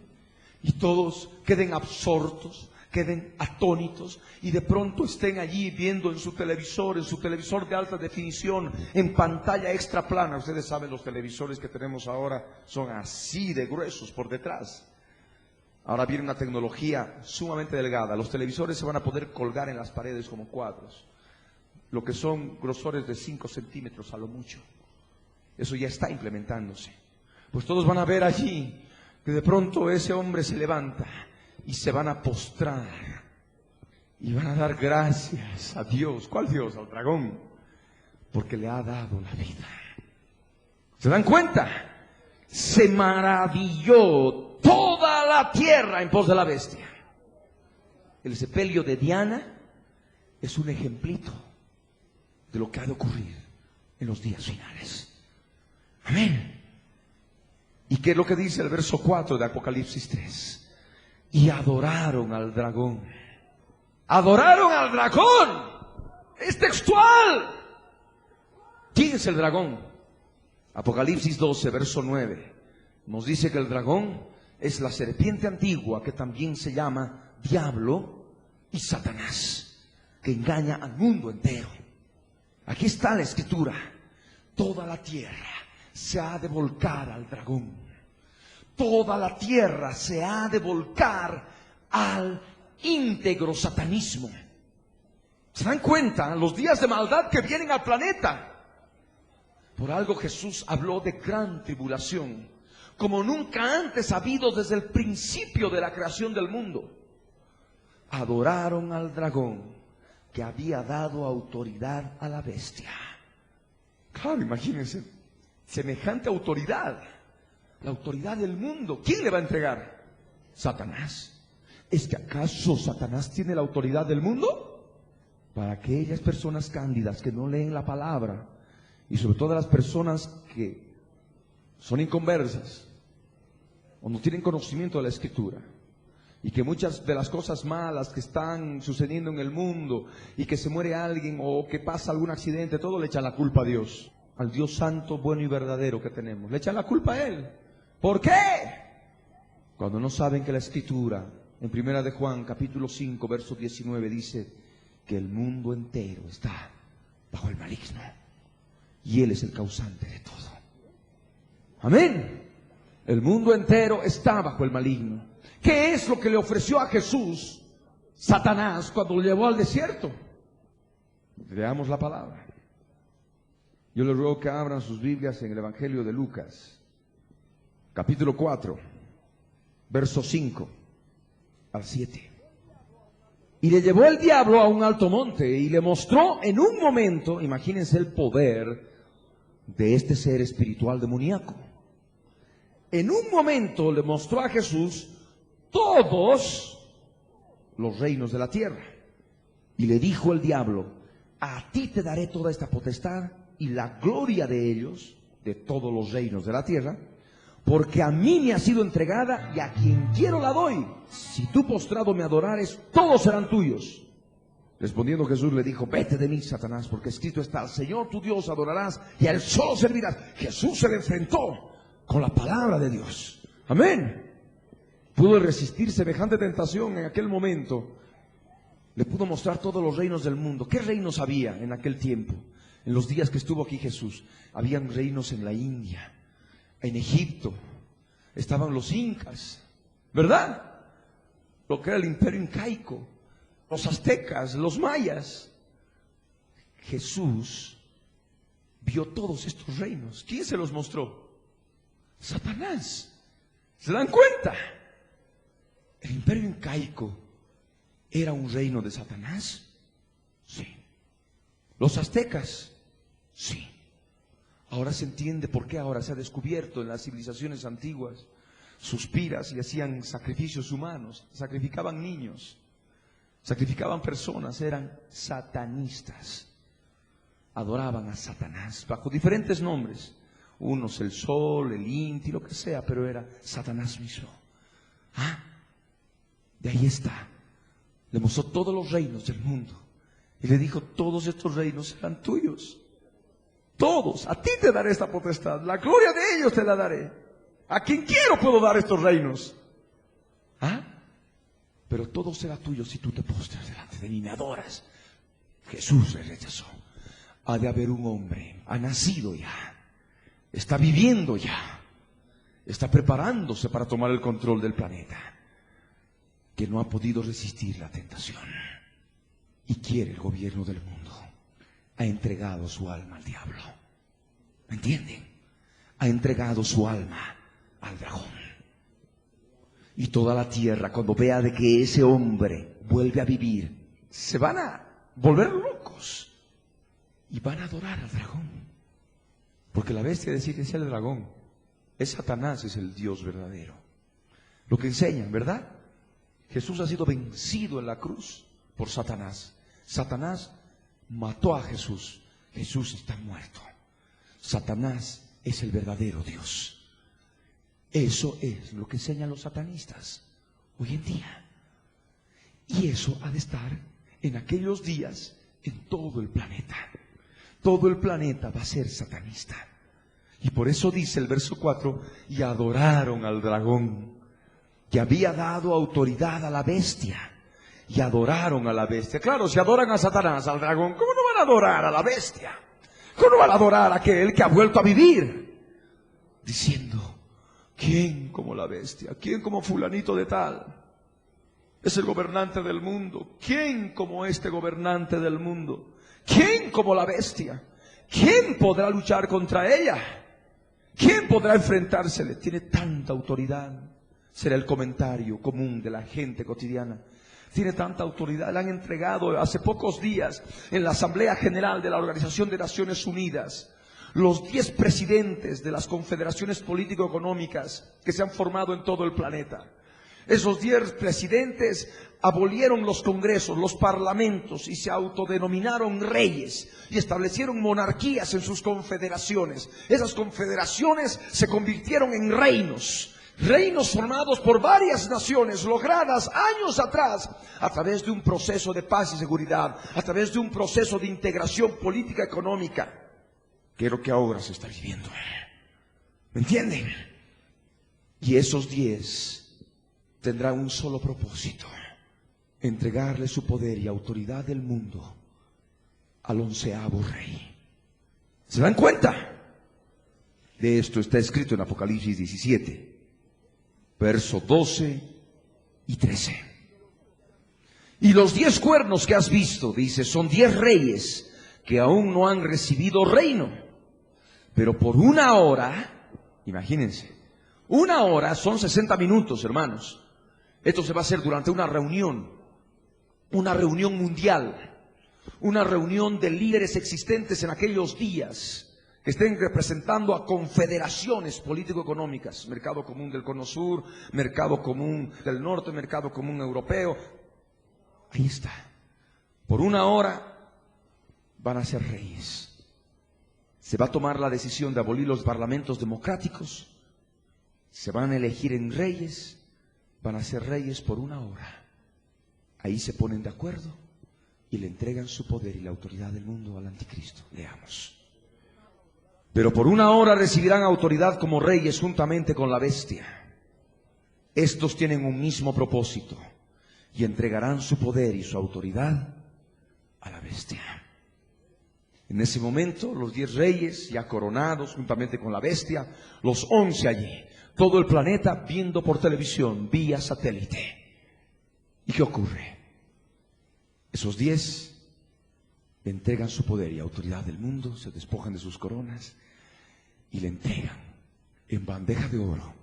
y todos queden absortos, queden atónitos, y de pronto estén allí viendo en su televisor de alta definición, en pantalla extra plana? Ustedes saben, los televisores que tenemos ahora son así de gruesos por detrás. Ahora viene una tecnología sumamente delgada. Los televisores se van a poder colgar en las paredes como cuadros, lo que son grosores de 5 centímetros a lo mucho. Eso ya está implementándose. Pues todos van a ver allí que de pronto ese hombre se levanta y se van a postrar y van a dar gracias a Dios. ¿Cuál Dios? Al dragón, porque le ha dado la vida. ¿Se dan cuenta? Se maravilló toda la tierra en pos de la bestia. El sepelio de Diana es un ejemplito de lo que ha de ocurrir en los días finales. Amén. ¿Y qué es lo que dice el verso 4 de Apocalipsis 3? Y adoraron al dragón. ¡Adoraron al dragón! Es textual. ¿Quién es el dragón? Apocalipsis 12, verso 9. Nos dice que el dragón es la serpiente antigua, que también se llama Diablo y Satanás, que engaña al mundo entero. Aquí está la escritura. Toda la tierra se ha de volcar al dragón. Toda la tierra se ha de volcar al íntegro satanismo. ¿Se dan cuenta? Los días de maldad que vienen al planeta. Por algo Jesús habló de gran tribulación, como nunca antes ha habido desde el principio de la creación del mundo. Adoraron al dragón, que había dado autoridad a la bestia. Claro, imagínense, semejante autoridad, la autoridad del mundo. ¿Quién le va a entregar? Satanás. ¿Es que acaso Satanás tiene la autoridad del mundo? Para aquellas personas cándidas que no leen la palabra, y sobre todo las personas que son inconversas o no tienen conocimiento de la Escritura, y que muchas de las cosas malas que están sucediendo en el mundo, y que se muere alguien o que pasa algún accidente, todo le echan la culpa a Dios, al Dios santo, bueno y verdadero que tenemos. Le echan la culpa a Él. ¿Por qué? Cuando no saben que la Escritura, en Primera de Juan, capítulo 5, verso 19, dice que el mundo entero está bajo el maligno, y Él es el causante de todo. Amén. El mundo entero está bajo el maligno. ¿Qué es lo que le ofreció a Jesús Satanás cuando lo llevó al desierto? Leamos la palabra. Yo les ruego que abran sus Biblias en el Evangelio de Lucas, capítulo 4, versos 5 al 7. Y le llevó el diablo a un alto monte y le mostró en un momento, imagínense el poder de este ser espiritual demoníaco. En un momento le mostró a Jesús todos los reinos de la tierra. Y le dijo el diablo: a ti te daré toda esta potestad y la gloria de ellos, de todos los reinos de la tierra, porque a mí me ha sido entregada y a quien quiero la doy. Si tú postrado me adorares, todos serán tuyos. Respondiendo Jesús le dijo: vete de mí, Satanás, porque escrito está: al Señor tu Dios adorarás y a Él solo servirás. Jesús se le enfrentó con la palabra de Dios. Amén. Pudo resistir semejante tentación en aquel momento. Le pudo mostrar todos los reinos del mundo. ¿Qué reinos había en aquel tiempo? En los días que estuvo aquí Jesús, habían reinos en la India, en Egipto, estaban los incas, ¿verdad? Lo que era el imperio incaico, los aztecas, los mayas. Jesús vio todos estos reinos. ¿Quién se los mostró? Satanás. ¿Se dan cuenta? ¿El imperio incaico era un reino de Satanás? Sí. ¿Los aztecas? Sí. Ahora se entiende por qué ahora se ha descubierto en las civilizaciones antiguas suspiras y hacían sacrificios humanos, sacrificaban niños, sacrificaban personas, eran satanistas, adoraban a Satanás bajo diferentes nombres, unos el sol, el inti, lo que sea, pero era Satanás mismo. De ahí está, le mostró todos los reinos del mundo y le dijo: todos estos reinos serán tuyos, todos, a ti te daré esta potestad, la gloria de ellos te la daré. A quien quiero puedo dar estos reinos. Pero todo será tuyo si tú te postras delante de mí y me adoras. Jesús le rechazó. Ha de haber un hombre, ha nacido ya, está viviendo ya, está preparándose para tomar el control del planeta, que no ha podido resistir la tentación y quiere el gobierno del mundo. Ha entregado su alma al diablo. ¿Me entienden? Ha entregado su alma al dragón. Y toda la tierra, cuando vea de que ese hombre vuelve a vivir, se van a volver locos y van a adorar al dragón. Porque la bestia decir que es el dragón, es Satanás, es el Dios verdadero. Lo que enseñan, ¿verdad? Jesús ha sido vencido en la cruz por Satanás. Satanás mató a Jesús. Jesús está muerto. Satanás es el verdadero Dios. Eso es lo que enseñan los satanistas hoy en día. Y eso ha de estar en aquellos días en todo el planeta. Todo el planeta va a ser satanista. Y por eso dice el verso 4, y adoraron al dragón, que había dado autoridad a la bestia. Y adoraron a la bestia. Claro, si adoran a Satanás, al dragón, ¿cómo no van a adorar a la bestia? ¿Cómo no van a adorar a aquel que ha vuelto a vivir? Diciendo: ¿quién como la bestia? ¿Quién como fulanito de tal? Es el gobernante del mundo. ¿Quién como este gobernante del mundo? ¿Quién como la bestia? ¿Quién podrá luchar contra ella? ¿Quién podrá enfrentársele? Tiene tanta autoridad. Será el comentario común de la gente cotidiana. Tiene tanta autoridad. Le han entregado hace pocos días en la Asamblea General de la Organización de Naciones Unidas los 10 presidentes de las confederaciones político-económicas que se han formado en todo el planeta. Esos 10 presidentes abolieron los congresos, los parlamentos, y se autodenominaron reyes y establecieron monarquías en sus confederaciones. Esas confederaciones se convirtieron en reinos. Reinos formados por varias naciones, logradas años atrás, a través de un proceso de paz y seguridad, a través de un proceso de integración política y económica, que es lo que ahora se está viviendo. ¿Me entienden? Y esos 10 tendrán un solo propósito: entregarle su poder y autoridad del mundo al 11º rey. ¿Se dan cuenta? De esto está escrito en Apocalipsis 17, verso 12 y 13. Y los 10 cuernos que has visto, dice, son 10 reyes que aún no han recibido reino. Pero por 1 hora, imagínense, 1 hora son 60 minutos, hermanos. Esto se va a hacer durante una reunión mundial, una reunión de líderes existentes en aquellos días, que estén representando a confederaciones político-económicas, Mercado Común del Cono Sur, Mercado Común del Norte, Mercado Común Europeo. Ahí está. Por 1 hora van a ser reyes. Se va a tomar la decisión de abolir los parlamentos democráticos, se van a elegir en reyes, van a ser reyes por 1 hora. Ahí se ponen de acuerdo y le entregan su poder y la autoridad del mundo al anticristo. Leamos. Pero por 1 hora recibirán autoridad como reyes juntamente con la bestia. Estos tienen un mismo propósito y entregarán su poder y su autoridad a la bestia. En ese momento, los 10 reyes ya coronados juntamente con la bestia, los 11 allí, todo el planeta viendo por televisión, vía satélite. ¿Y qué ocurre? Esos 10 le entregan su poder y autoridad del mundo, se despojan de sus coronas y le entregan en bandeja de oro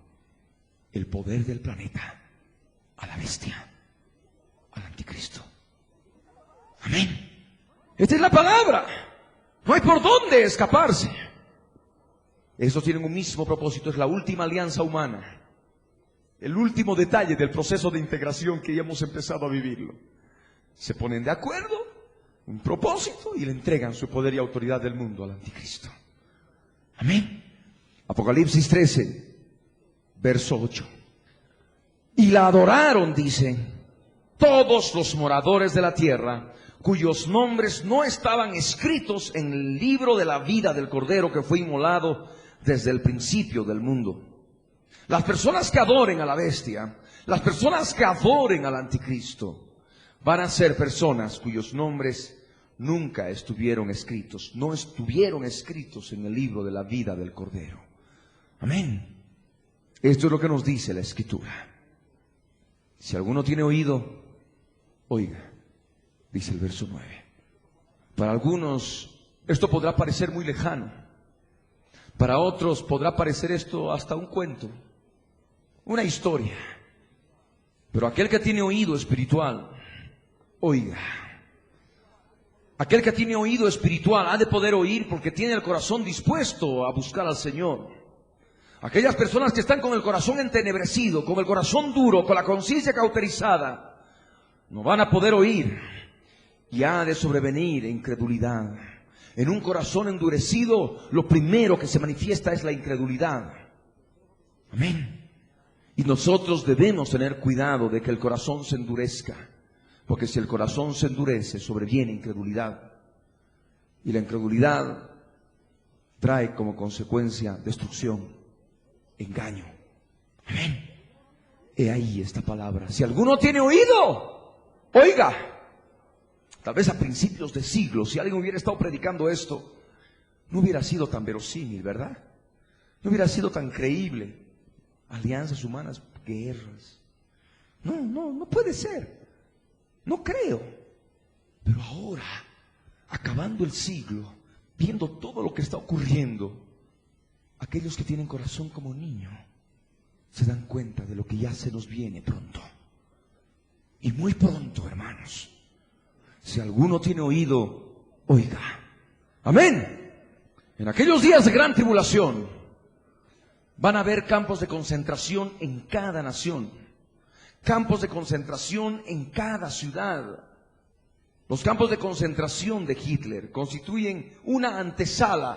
el poder del planeta a la bestia, al anticristo. Amén. Esta es la palabra. No hay por dónde escaparse. Estos tienen un mismo propósito, es la última alianza humana. El último detalle del proceso de integración que ya hemos empezado a vivirlo. Se ponen de acuerdo, un propósito, y le entregan su poder y autoridad del mundo al anticristo. Amén. Apocalipsis 13, verso 8. Y la adoraron, dice, todos los moradores de la tierra, cuyos nombres no estaban escritos en el libro de la vida del Cordero que fue inmolado desde el principio del mundo. Las personas que adoren a la bestia, las personas que adoren al anticristo, van a ser personas cuyos nombres nunca estuvieron escritos, no estuvieron escritos en el libro de la vida del Cordero. Amén. Esto es lo que nos dice la Escritura. Si alguno tiene oído, oiga, dice el verso 9. Para algunos esto podrá parecer muy lejano. Para otros podrá parecer esto hasta un cuento, una historia. Pero aquel que tiene oído espiritual, oiga. Aquel que tiene oído espiritual ha de poder oír porque tiene el corazón dispuesto a buscar al Señor. Aquellas personas que están con el corazón entenebrecido, con el corazón duro, con la conciencia cauterizada, no van a poder oír. Y ha de sobrevenir incredulidad. En un corazón endurecido, lo primero que se manifiesta es la incredulidad. Amén. Y nosotros debemos tener cuidado de que el corazón se endurezca. Porque si el corazón se endurece, sobreviene incredulidad. Y la incredulidad trae como consecuencia destrucción, engaño. Amén. He ahí esta palabra. Si alguno tiene oído, oiga. Tal vez a principios de siglo, si alguien hubiera estado predicando esto, no hubiera sido tan verosímil, ¿verdad? No hubiera sido tan creíble. Alianzas humanas, guerras. No puede ser. No creo. Pero ahora, acabando el siglo, viendo todo lo que está ocurriendo, aquellos que tienen corazón como niño se dan cuenta de lo que ya se nos viene pronto. Y muy pronto, hermanos. Si alguno tiene oído, oiga. Amén. En aquellos días de gran tribulación van a haber campos de concentración en cada nación, campos de concentración en cada ciudad. Los campos de concentración de Hitler constituyen una antesala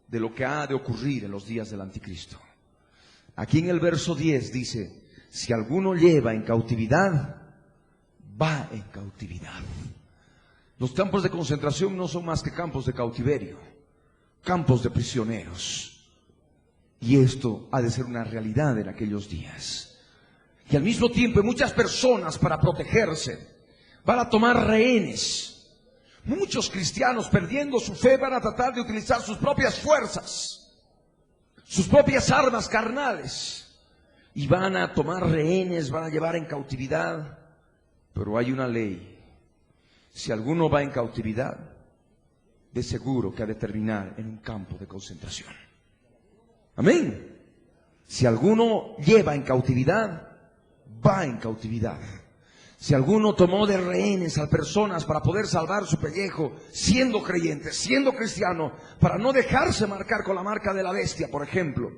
de lo que ha de ocurrir en los días del anticristo. Aquí en el verso 10 dice, si alguno lleva en cautividad, va en cautividad. Los campos de concentración no son más que campos de cautiverio, campos de prisioneros. Y esto ha de ser una realidad en aquellos días. Y al mismo tiempo muchas personas, para protegerse, van a tomar rehenes. Muchos cristianos, perdiendo su fe, van a tratar de utilizar sus propias fuerzas, sus propias armas carnales, y van a tomar rehenes, van a llevar en cautividad. Pero hay una ley. Si alguno va en cautividad, de seguro que ha de terminar en un campo de concentración. Amén. Si alguno lleva en cautividad, va en cautividad. Si alguno tomó de rehenes a personas para poder salvar su pellejo, siendo creyente, siendo cristiano, para no dejarse marcar con la marca de la bestia, por ejemplo,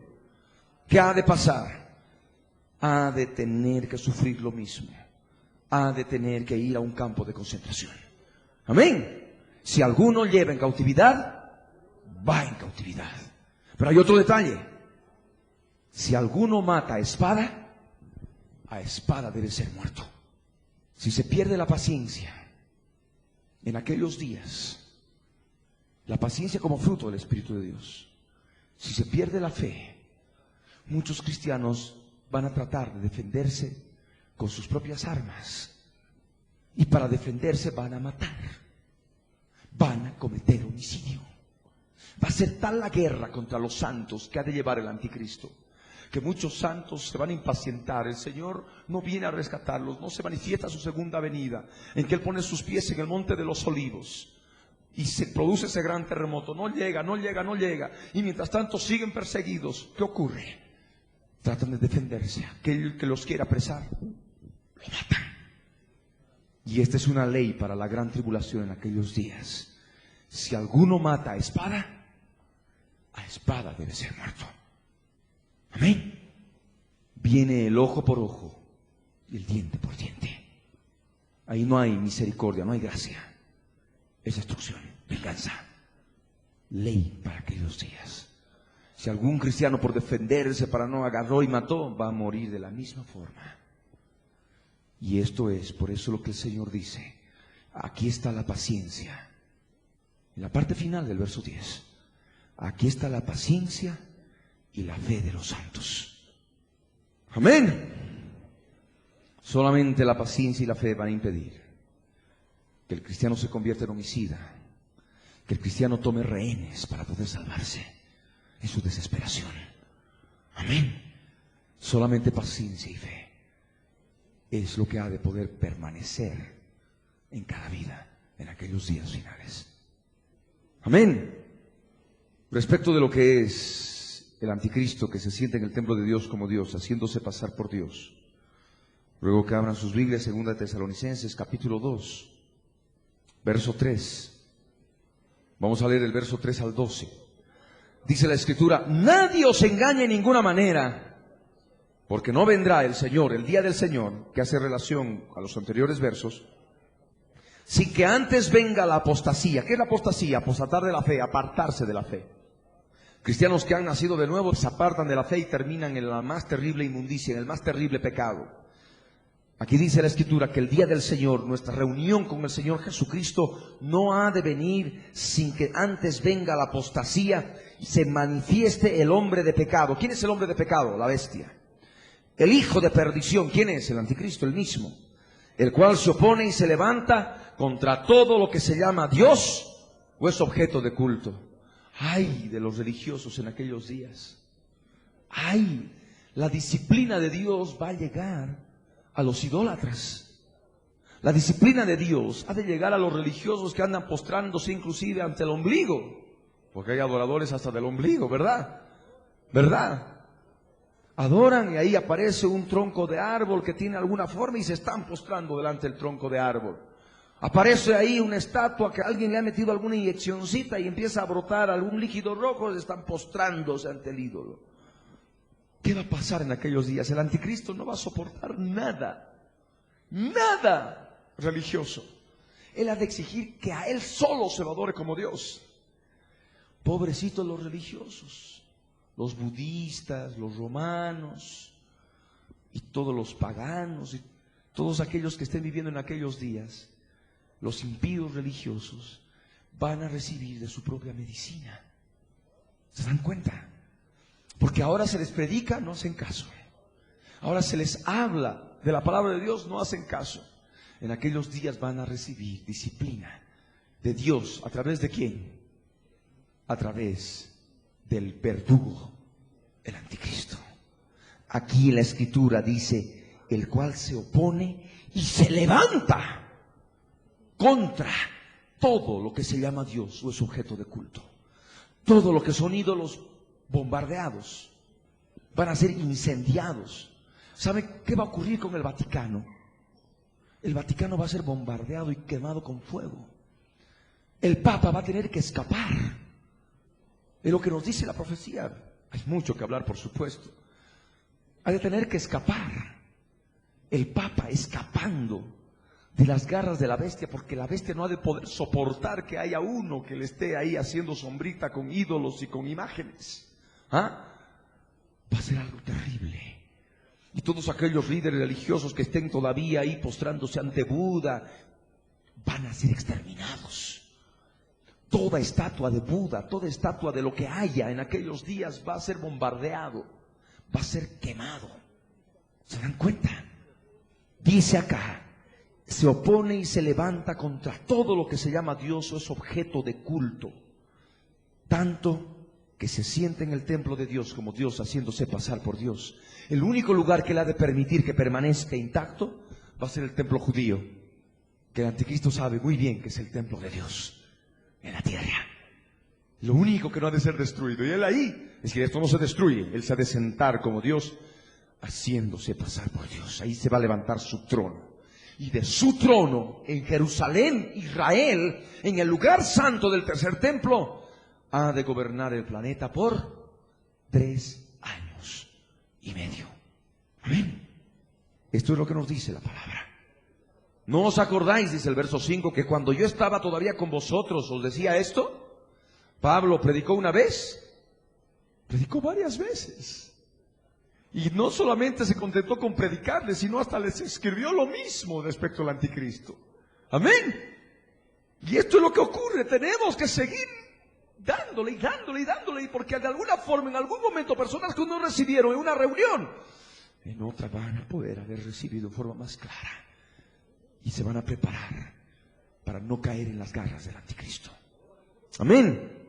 ¿qué ha de pasar? Ha de tener que sufrir lo mismo. Ha de tener que ir a un campo de concentración. Amén. Si alguno lleva en cautividad, va en cautividad. Pero hay otro detalle. Si alguno mata a espada debe ser muerto. Si se pierde la paciencia en aquellos días, la paciencia como fruto del Espíritu de Dios, si se pierde la fe, muchos cristianos van a tratar de defenderse con sus propias armas. Y para defenderse van a matar. Van a cometer homicidio. Va a ser tal la guerra contra los santos que ha de llevar el anticristo, que muchos santos se van a impacientar. El Señor no viene a rescatarlos, no se manifiesta su segunda venida, en que Él pone sus pies en el monte de los olivos y se produce ese gran terremoto. No llega. Y mientras tanto siguen perseguidos. ¿Qué ocurre? Tratan de defenderse. Aquel que los quiera apresar y matan. Y esta es una ley para la gran tribulación en aquellos días. Si alguno mata a espada debe ser muerto. Amén. Viene el ojo por ojo y el diente por diente. Ahí no hay misericordia, no hay gracia. Es destrucción, venganza. Ley para aquellos días. Si algún cristiano por defenderse para no agarró y mató, va a morir de la misma forma. Y esto es por eso lo que el Señor dice. Aquí está la paciencia. En la parte final del verso 10. Aquí está la paciencia y la fe de los santos. Amén. Solamente la paciencia y la fe van a impedir que el cristiano se convierta en homicida, que el cristiano tome rehenes para poder salvarse en su desesperación. Amén. Solamente paciencia y fe es lo que ha de poder permanecer en cada vida en aquellos días finales. Amén. Respecto de lo que es el anticristo que se siente en el templo de Dios como Dios, haciéndose pasar por Dios, ruego que abran sus Biblias, 2 Tesalonicenses capítulo 2, verso 3. Vamos a leer el verso 3 al 12. Dice la Escritura: nadie os engañe en ninguna manera, porque no vendrá el Señor, el día del Señor, que hace relación a los anteriores versos, sin que antes venga la apostasía. ¿Qué es la apostasía? Apostatar de la fe, apartarse de la fe. Cristianos que han nacido de nuevo se apartan de la fe y terminan en la más terrible inmundicia, en el más terrible pecado. Aquí dice la Escritura que el día del Señor, nuestra reunión con el Señor Jesucristo, no ha de venir sin que antes venga la apostasía y se manifieste el hombre de pecado. ¿Quién es el hombre de pecado? La bestia. El hijo de perdición, ¿quién es? El anticristo, el mismo, el cual se opone y se levanta contra todo lo que se llama Dios o es objeto de culto. ¡Ay de los religiosos en aquellos días! ¡Ay! La disciplina de Dios va a llegar a los idólatras. La disciplina de Dios ha de llegar a los religiosos que andan postrándose inclusive ante el ombligo, porque hay adoradores hasta del ombligo, ¿verdad? ¿Verdad? Adoran y ahí aparece un tronco de árbol que tiene alguna forma y se están postrando delante del tronco de árbol. Aparece ahí una estatua que alguien le ha metido alguna inyeccióncita y empieza a brotar algún líquido rojo y están postrándose ante el ídolo. ¿Qué va a pasar en aquellos días? El anticristo no va a soportar nada religioso. Él ha de exigir que a él solo se lo adore como Dios. Pobrecitos los religiosos, los budistas, los romanos y todos los paganos y todos aquellos que estén viviendo en aquellos días. Los impíos religiosos van a recibir de su propia medicina. ¿Se dan cuenta? Porque ahora se les predica, no hacen caso. Ahora se les habla de la palabra de Dios, no hacen caso. En aquellos días van a recibir disciplina de Dios. ¿A través de quién? A través del verdugo, el anticristo. Aquí en la Escritura dice: el cual se opone y se levanta contra todo lo que se llama Dios o es objeto de culto. Todo lo que son ídolos bombardeados, van a ser incendiados. ¿Sabe qué va a ocurrir con el Vaticano? El Vaticano va a ser bombardeado y quemado con fuego. El Papa va a tener que escapar. Es lo que nos dice la profecía. Hay mucho que hablar, por supuesto. Ha de tener que escapar. El Papa escapando de las garras de la bestia, porque la bestia no ha de poder soportar que haya uno que le esté ahí haciendo sombrita con ídolos y con imágenes. ¿Ah? Va a ser algo terrible. Y todos aquellos líderes religiosos que estén todavía ahí postrándose ante Buda van a ser exterminados. Toda estatua de Buda, toda estatua de lo que haya en aquellos días va a ser bombardeado, va a ser quemado. ¿Se dan cuenta? Dice acá: se opone y se levanta contra todo lo que se llama Dios o es objeto de culto, tanto que se siente en el templo de Dios como Dios, haciéndose pasar por Dios. El único lugar que Él ha de permitir que permanezca intacto va a ser el templo judío, que el anticristo sabe muy bien que es el templo de Dios en la tierra. Lo único que no ha de ser destruido. Y Él ahí, es que esto no se destruye, Él se ha de sentar como Dios haciéndose pasar por Dios. Ahí se va a levantar su trono. Y de su trono, en Jerusalén, Israel, en el lugar santo del tercer templo, ha de gobernar el planeta por 3 años y medio. Amén. Esto es lo que nos dice la palabra. ¿No os acordáis, dice el verso 5, que cuando yo estaba todavía con vosotros os decía esto? Pablo predicó una vez, predicó varias veces. Y no solamente se contentó con predicarles, sino hasta les escribió lo mismo respecto al anticristo. Amén. Y esto es lo que ocurre. Tenemos que seguir dándole y dándole y dándole, porque de alguna forma, en algún momento, personas que no recibieron en una reunión, en otra van a poder haber recibido en forma más clara. Y se van a preparar para no caer en las garras del anticristo. Amén.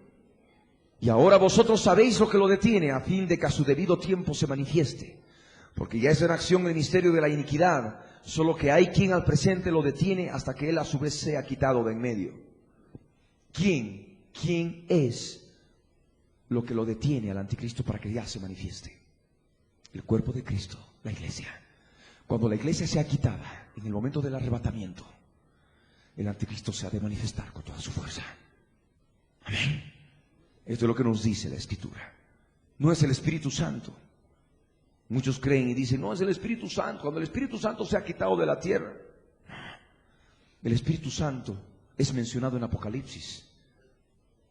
Y ahora vosotros sabéis lo que lo detiene, a fin de que a su debido tiempo se manifieste. Porque ya es en acción el misterio de la iniquidad, solo que hay quien al presente lo detiene hasta que él a su vez sea quitado de en medio. ¿Quién es lo que lo detiene al anticristo para que ya se manifieste? El cuerpo de Cristo, la iglesia. Cuando la iglesia sea quitada, en el momento del arrebatamiento, el anticristo se ha de manifestar con toda su fuerza. Amén. Esto es lo que nos dice la Escritura. No es el Espíritu Santo. Muchos creen y dicen, no es el Espíritu Santo, cuando el Espíritu Santo se ha quitado de la tierra. El Espíritu Santo es mencionado en Apocalipsis,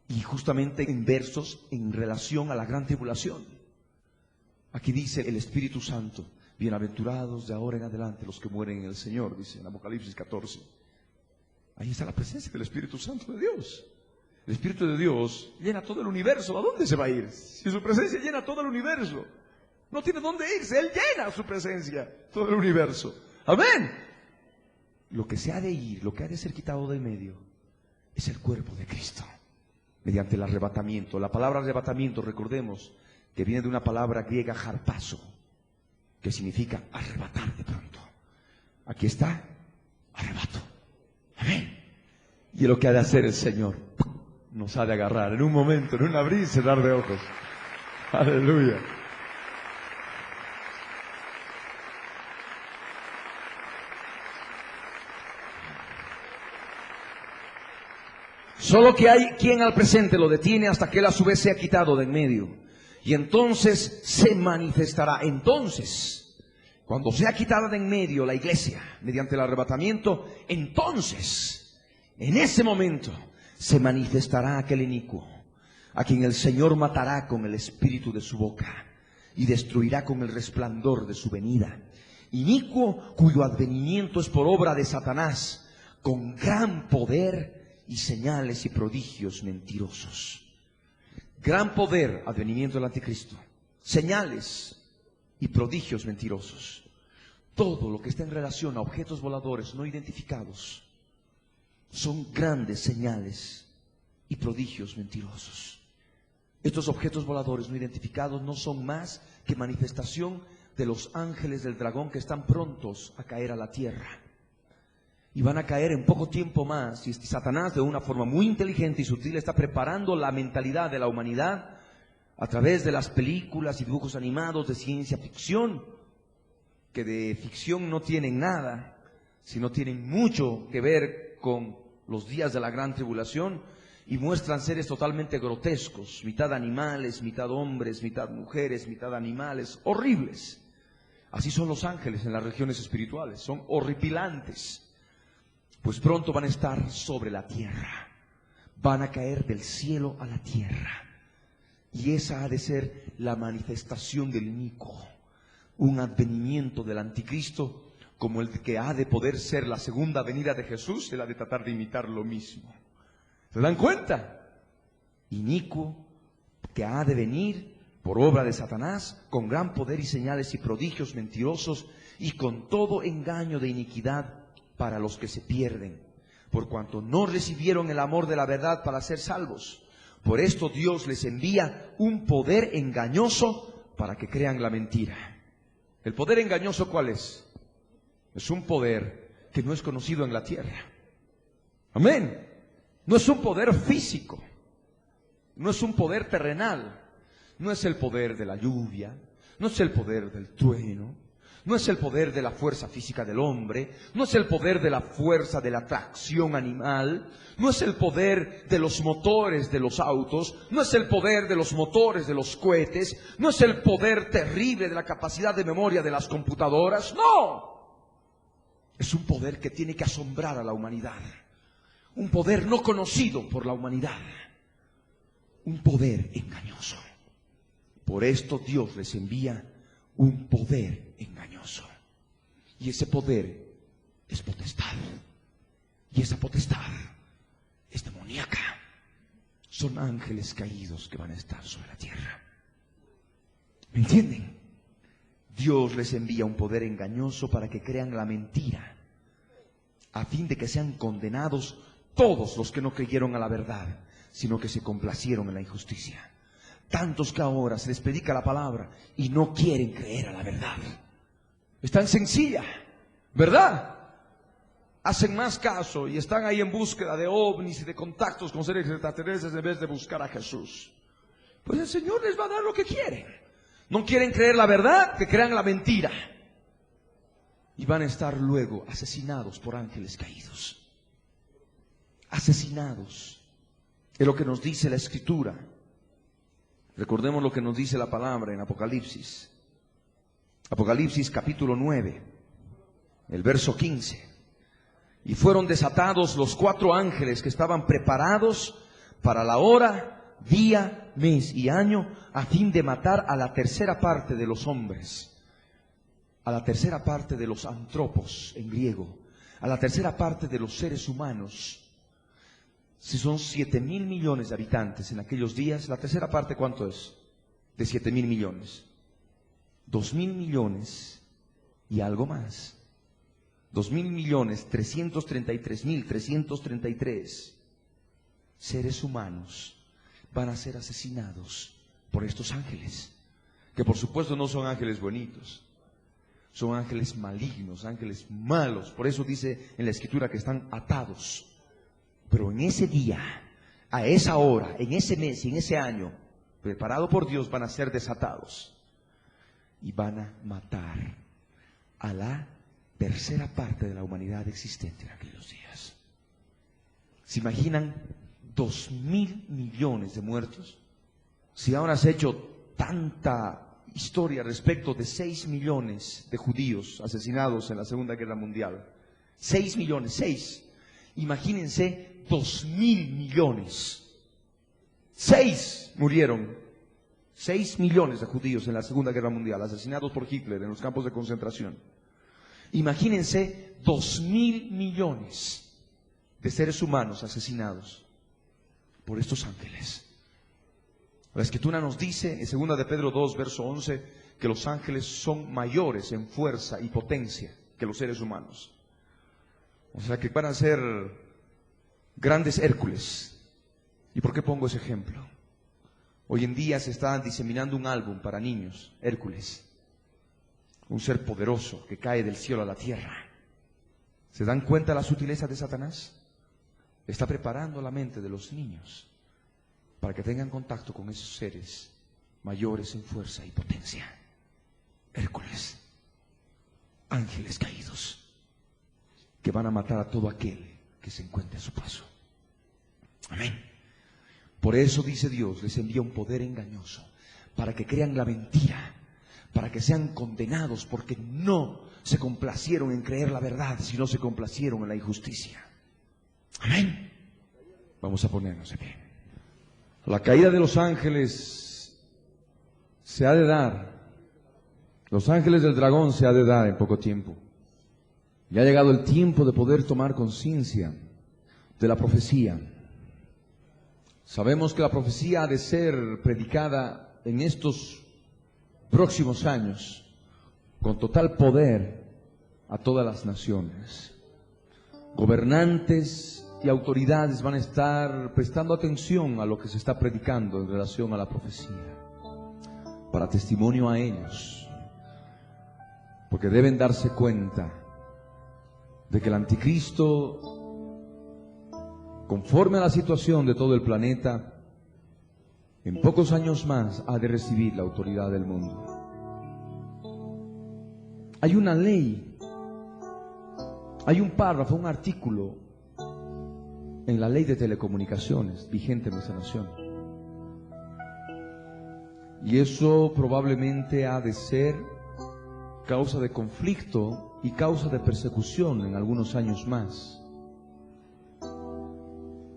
y justamente en versos en relación a la gran tribulación. Aquí dice el Espíritu Santo, bienaventurados de ahora en adelante los que mueren en el Señor, dice en Apocalipsis 14. Ahí está la presencia del Espíritu Santo de Dios. El Espíritu de Dios llena todo el universo. ¿A dónde se va a ir? Si su presencia llena todo el universo, no tiene dónde irse. Él llena su presencia todo el universo. Amén. Lo que se ha de ir, lo que ha de ser quitado del medio, es el cuerpo de Cristo, mediante el arrebatamiento. La palabra arrebatamiento, recordemos, que viene de una palabra griega harpazo, que significa arrebatar de pronto. Aquí está, arrebato. Amén. Y es lo que ha de hacer el Señor. Nos ha de agarrar en un momento, en un abrir y cerrar de ojos. Aleluya. Solo que hay quien al presente lo detiene hasta que él a su vez sea quitado de en medio. Y entonces se manifestará. Entonces, cuando sea quitada de en medio la iglesia, mediante el arrebatamiento, entonces, en ese momento, se manifestará aquel inicuo, a quien el Señor matará con el espíritu de su boca y destruirá con el resplandor de su venida. Inicuo cuyo advenimiento es por obra de Satanás, con gran poder y señales y prodigios mentirosos. Gran poder, advenimiento del anticristo, señales y prodigios mentirosos. Todo lo que está en relación a objetos voladores no identificados son grandes señales y prodigios mentirosos. Estos objetos voladores no identificados no son más que manifestación de los ángeles del dragón que están prontos a caer a la tierra. Y van a caer en poco tiempo más. Y Satanás, de una forma muy inteligente y sutil, está preparando la mentalidad de la humanidad a través de las películas y dibujos animados de ciencia ficción, que de ficción no tienen nada, sino tienen mucho que ver con los días de la gran tribulación, y muestran seres totalmente grotescos, mitad animales, mitad hombres, mitad mujeres, mitad animales, horribles. Así son los ángeles en las regiones espirituales, son horripilantes. Pues pronto van a estar sobre la tierra, van a caer del cielo a la tierra, y esa ha de ser la manifestación del inicuo, un advenimiento del anticristo como el que ha de poder ser la segunda venida de Jesús. Él ha de tratar de imitar lo mismo. ¿Se dan cuenta? Inicuo, que ha de venir por obra de Satanás, con gran poder y señales y prodigios mentirosos, y con todo engaño de iniquidad para los que se pierden, por cuanto no recibieron el amor de la verdad para ser salvos. Por esto Dios les envía un poder engañoso para que crean la mentira. ¿El poder engañoso cuál es? Es un poder que no es conocido en la tierra. Amén. No es un poder físico, no es un poder terrenal, no es el poder de la lluvia, no es el poder del trueno, no es el poder de la fuerza física del hombre, no es el poder de la fuerza de la atracción animal, no es el poder de los motores de los autos, no es el poder de los motores de los cohetes, no es el poder terrible de la capacidad de memoria de las computadoras, no. Es un poder que tiene que asombrar a la humanidad, un poder no conocido por la humanidad, un poder engañoso. Por esto Dios les envía un poder engañoso. Y ese poder es potestad. Y esa potestad es demoníaca. Son ángeles caídos que van a estar sobre la tierra. ¿Me entienden? Dios les envía un poder engañoso para que crean la mentira, a fin de que sean condenados todos los que no creyeron a la verdad, sino que se complacieron en la injusticia. Tantos que ahora se les predica la palabra y no quieren creer a la verdad. Es tan sencilla, ¿verdad? Hacen más caso y están ahí en búsqueda de ovnis y de contactos con seres extraterrestres en vez de buscar a Jesús. Pues el Señor les va a dar lo que quieren. No quieren creer la verdad, que crean la mentira. Y van a estar luego asesinados por ángeles caídos. Asesinados. Es lo que nos dice la Escritura. Recordemos lo que nos dice la palabra en Apocalipsis. Apocalipsis capítulo 9, el verso 15. Y fueron desatados los 4 ángeles que estaban preparados para la hora, día, mes y año, a fin de matar a la tercera parte de los hombres, a la tercera parte de los antropos en griego, a la tercera parte de los seres humanos. Si son 7,000 millones de habitantes en aquellos días, ¿la tercera parte cuánto es? De 7,000 millones. 2,000 millones y algo más. 2,000 millones, 333,333 seres humanos van a ser asesinados por estos ángeles, que por supuesto no son ángeles bonitos, son ángeles malignos, ángeles malos. Por eso dice en la Escritura que están atados. Pero en ese día, a esa hora, en ese mes y en ese año, preparado por Dios, van a ser desatados y van a matar a la tercera parte de la humanidad existente en aquellos días. ¿Se imaginan 2,000 millones de muertos? Si ahora se ha hecho tanta historia respecto de 6 millones de judíos asesinados en la Segunda Guerra Mundial, 6 millones, 6. Imagínense 2,000 millones. 6 murieron. 6 millones de judíos en la Segunda Guerra Mundial, asesinados por Hitler en los campos de concentración. Imagínense 2,000 millones de seres humanos asesinados por estos ángeles. La Escritura nos dice en 2 de Pedro 2, verso 11, que los ángeles son mayores en fuerza y potencia que los seres humanos. O sea que van a ser grandes Hércules. ¿Y por qué pongo ese ejemplo? Hoy en día se está diseminando un álbum para niños, Hércules. Un ser poderoso que cae del cielo a la tierra. ¿Se dan cuenta la sutileza de Satanás? Está preparando la mente de los niños para que tengan contacto con esos seres mayores en fuerza y potencia. Hércules, ángeles caídos, que van a matar a todo aquel que se encuentre a su paso. Amén. Por eso dice Dios, les envía un poder engañoso, para que crean la mentira, para que sean condenados, porque no se complacieron en creer la verdad, sino se complacieron en la injusticia. Amén. Vamos a ponernos de pie. La caída de los ángeles se ha de dar. Los ángeles del dragón se ha de dar en poco tiempo. Ya ha llegado el tiempo de poder tomar conciencia de la profecía. Sabemos que la profecía ha de ser predicada en estos próximos años con total poder a todas las naciones. Gobernantes y autoridades van a estar prestando atención a lo que se está predicando en relación a la profecía, para testimonio a ellos, porque deben darse cuenta de que el anticristo, conforme a la situación de todo el planeta, en pocos años más ha de recibir la autoridad del mundo. Hay una ley, hay un párrafo, un artículo en la ley de telecomunicaciones vigente en nuestra nación. Y eso probablemente ha de ser causa de conflicto y causa de persecución en algunos años más.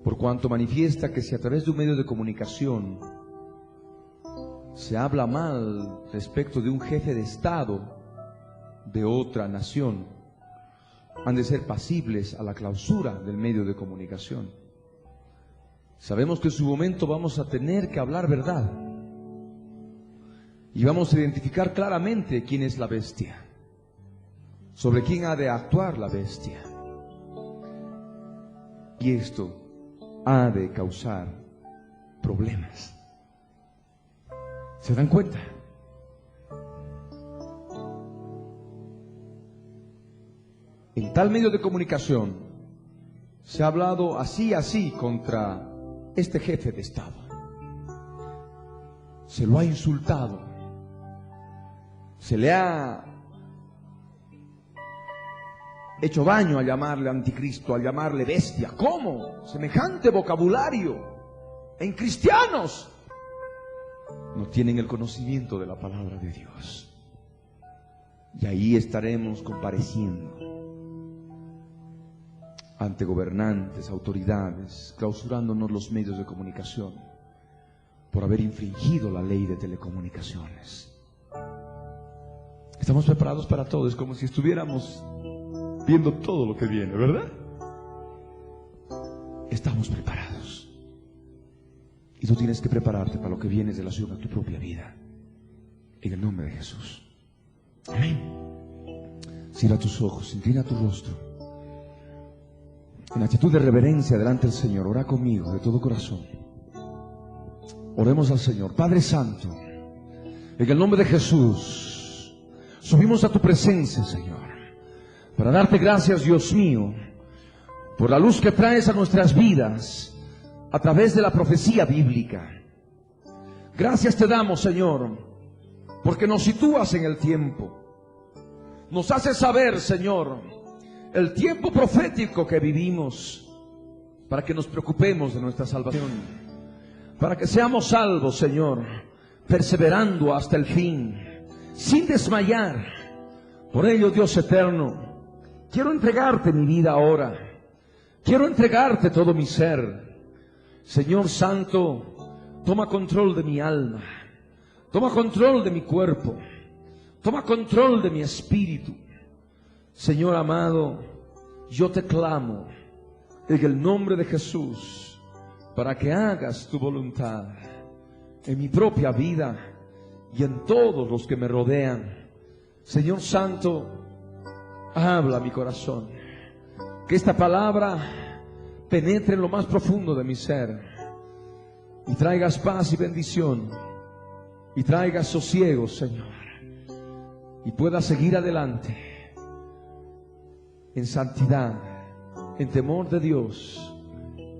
Por cuanto manifiesta que si a través de un medio de comunicación se habla mal respecto de un jefe de Estado de otra nación, han de ser pasibles a la clausura del medio de comunicación. Sabemos que en su momento vamos a tener que hablar verdad y vamos a identificar claramente quién es la bestia, sobre quién ha de actuar la bestia. Y esto ha de causar problemas. ¿Se dan cuenta? En tal medio de comunicación se ha hablado así contra este jefe de Estado. Se lo ha insultado. Se le ha hecho daño al llamarle anticristo, al llamarle bestia. ¿Cómo? Semejante vocabulario en cristianos. No tienen el conocimiento de la palabra de Dios. Y ahí estaremos compareciendo ante gobernantes, autoridades, clausurándonos los medios de comunicación por haber infringido la ley de telecomunicaciones. Estamos preparados para todo, es como si estuviéramos viendo todo lo que viene, ¿verdad? Estamos preparados. Y tú tienes que prepararte para lo que viene de relación a tu propia vida. En el nombre de Jesús. Amén. Cierra tus ojos, inclina tu rostro. En actitud de reverencia delante del Señor, ora conmigo de todo corazón. Oremos al Señor. Padre Santo, en el nombre de Jesús, subimos a tu presencia, Señor, para darte gracias, Dios mío, por la luz que traes a nuestras vidas a través de la profecía bíblica. Gracias te damos, Señor, porque nos sitúas en el tiempo. Nos haces saber, Señor, el tiempo profético que vivimos, para que nos preocupemos de nuestra salvación, para que seamos salvos, Señor, perseverando hasta el fin, sin desmayar. Por ello, Dios eterno, quiero entregarte mi vida ahora, quiero entregarte todo mi ser. Señor Santo, toma control de mi alma, toma control de mi cuerpo, toma control de mi espíritu. Señor amado, yo te clamo en el nombre de Jesús para que hagas tu voluntad en mi propia vida y en todos los que me rodean. Señor Santo, habla mi corazón, que esta palabra penetre en lo más profundo de mi ser y traigas paz y bendición y traigas sosiego, Señor, y pueda seguir adelante en santidad, en temor de Dios,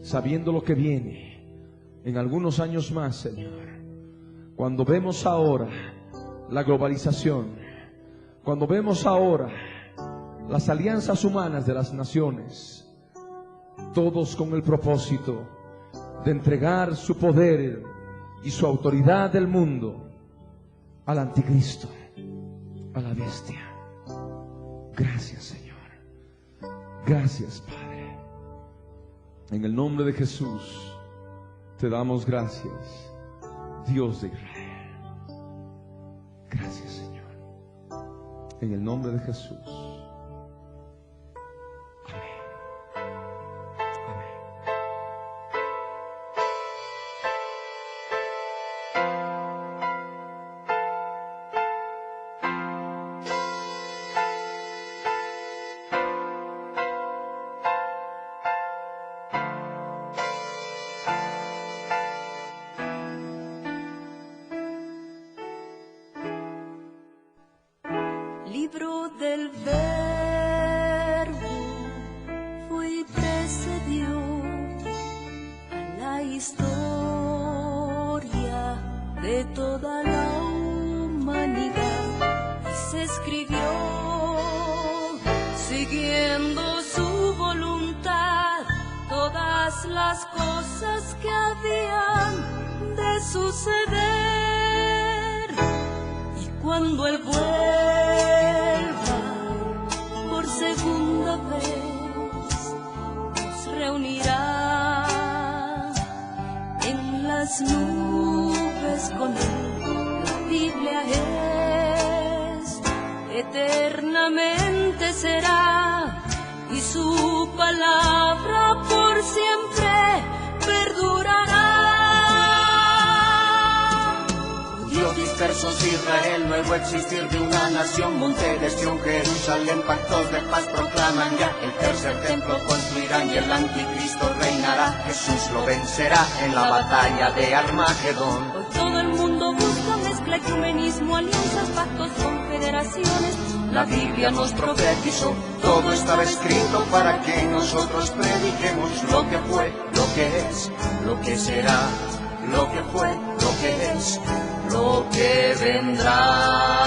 sabiendo lo que viene en algunos años más, Señor. Cuando vemos ahora la globalización, cuando vemos ahora las alianzas humanas de las naciones, todos con el propósito de entregar su poder y su autoridad del mundo al anticristo, a la bestia. Gracias, Señor. Gracias, Padre. En el nombre de Jesús te damos gracias, Dios de Israel. Gracias, Señor. En el nombre de Jesús. Amén. Amén. Libro del Verbo fue y precedió a la historia de toda la humanidad y se escribió siguiendo su voluntad, todas las cosas que habían de suceder. Y cuando Él vuelva por segunda vez, nos reunirá en las nubes con Él. La Biblia es, eternamente será, y su palabra por siempre perdurará. Judíos dispersos, Israel, nuevo existir de una nación, monte de Sión, Jerusalén, pactos de paz proclaman ya, el tercer templo construirán y el anticristo reinará. Jesús lo vencerá en la batalla de Armagedón. Hoy todo el mundo busca mezcla, ecumenismo, alianzas, pactos, confederaciones. La Biblia nos profetizó, todo estaba escrito para que nosotros prediquemos lo que fue, lo que es, lo que será, lo que fue, lo que es, lo que vendrá.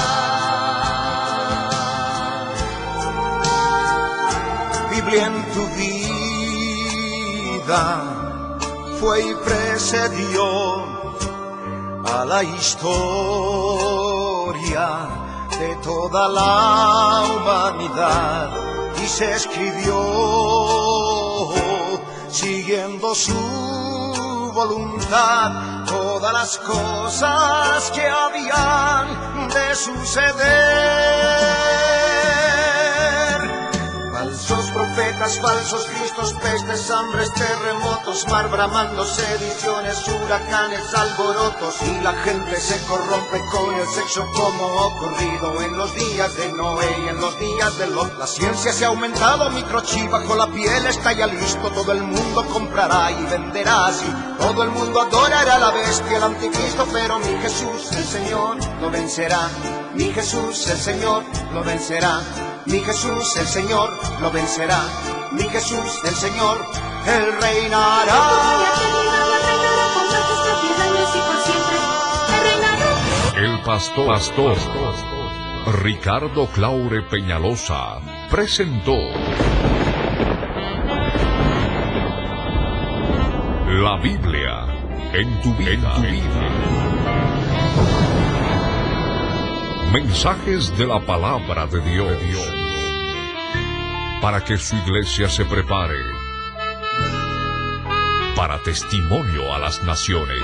Biblia en tu vida fue y precedió a la historia de toda la humanidad, y se escribió siguiendo su voluntad todas las cosas que habían de suceder. Falsos profetas, falsos cristos, pestes, hambres, terremotos, mar bramando, sediciones, huracanes, alborotos, y la gente se corrompe con el sexo como ocurrido en los días de Noé y en los días de Lot. La ciencia se ha aumentado, microchip bajo la piel está ya listo, todo el mundo comprará y venderá así, todo el mundo adorará a la bestia, el anticristo, pero mi Jesús el Señor lo vencerá, mi Jesús el Señor lo vencerá. Mi Jesús el Señor lo vencerá, mi Jesús el Señor, Él reinará. El pastor Ricardo Claure Peñalosa presentó La Biblia en tu vida. Mensajes de la palabra de Dios para que su iglesia se prepare para testimonio a las naciones.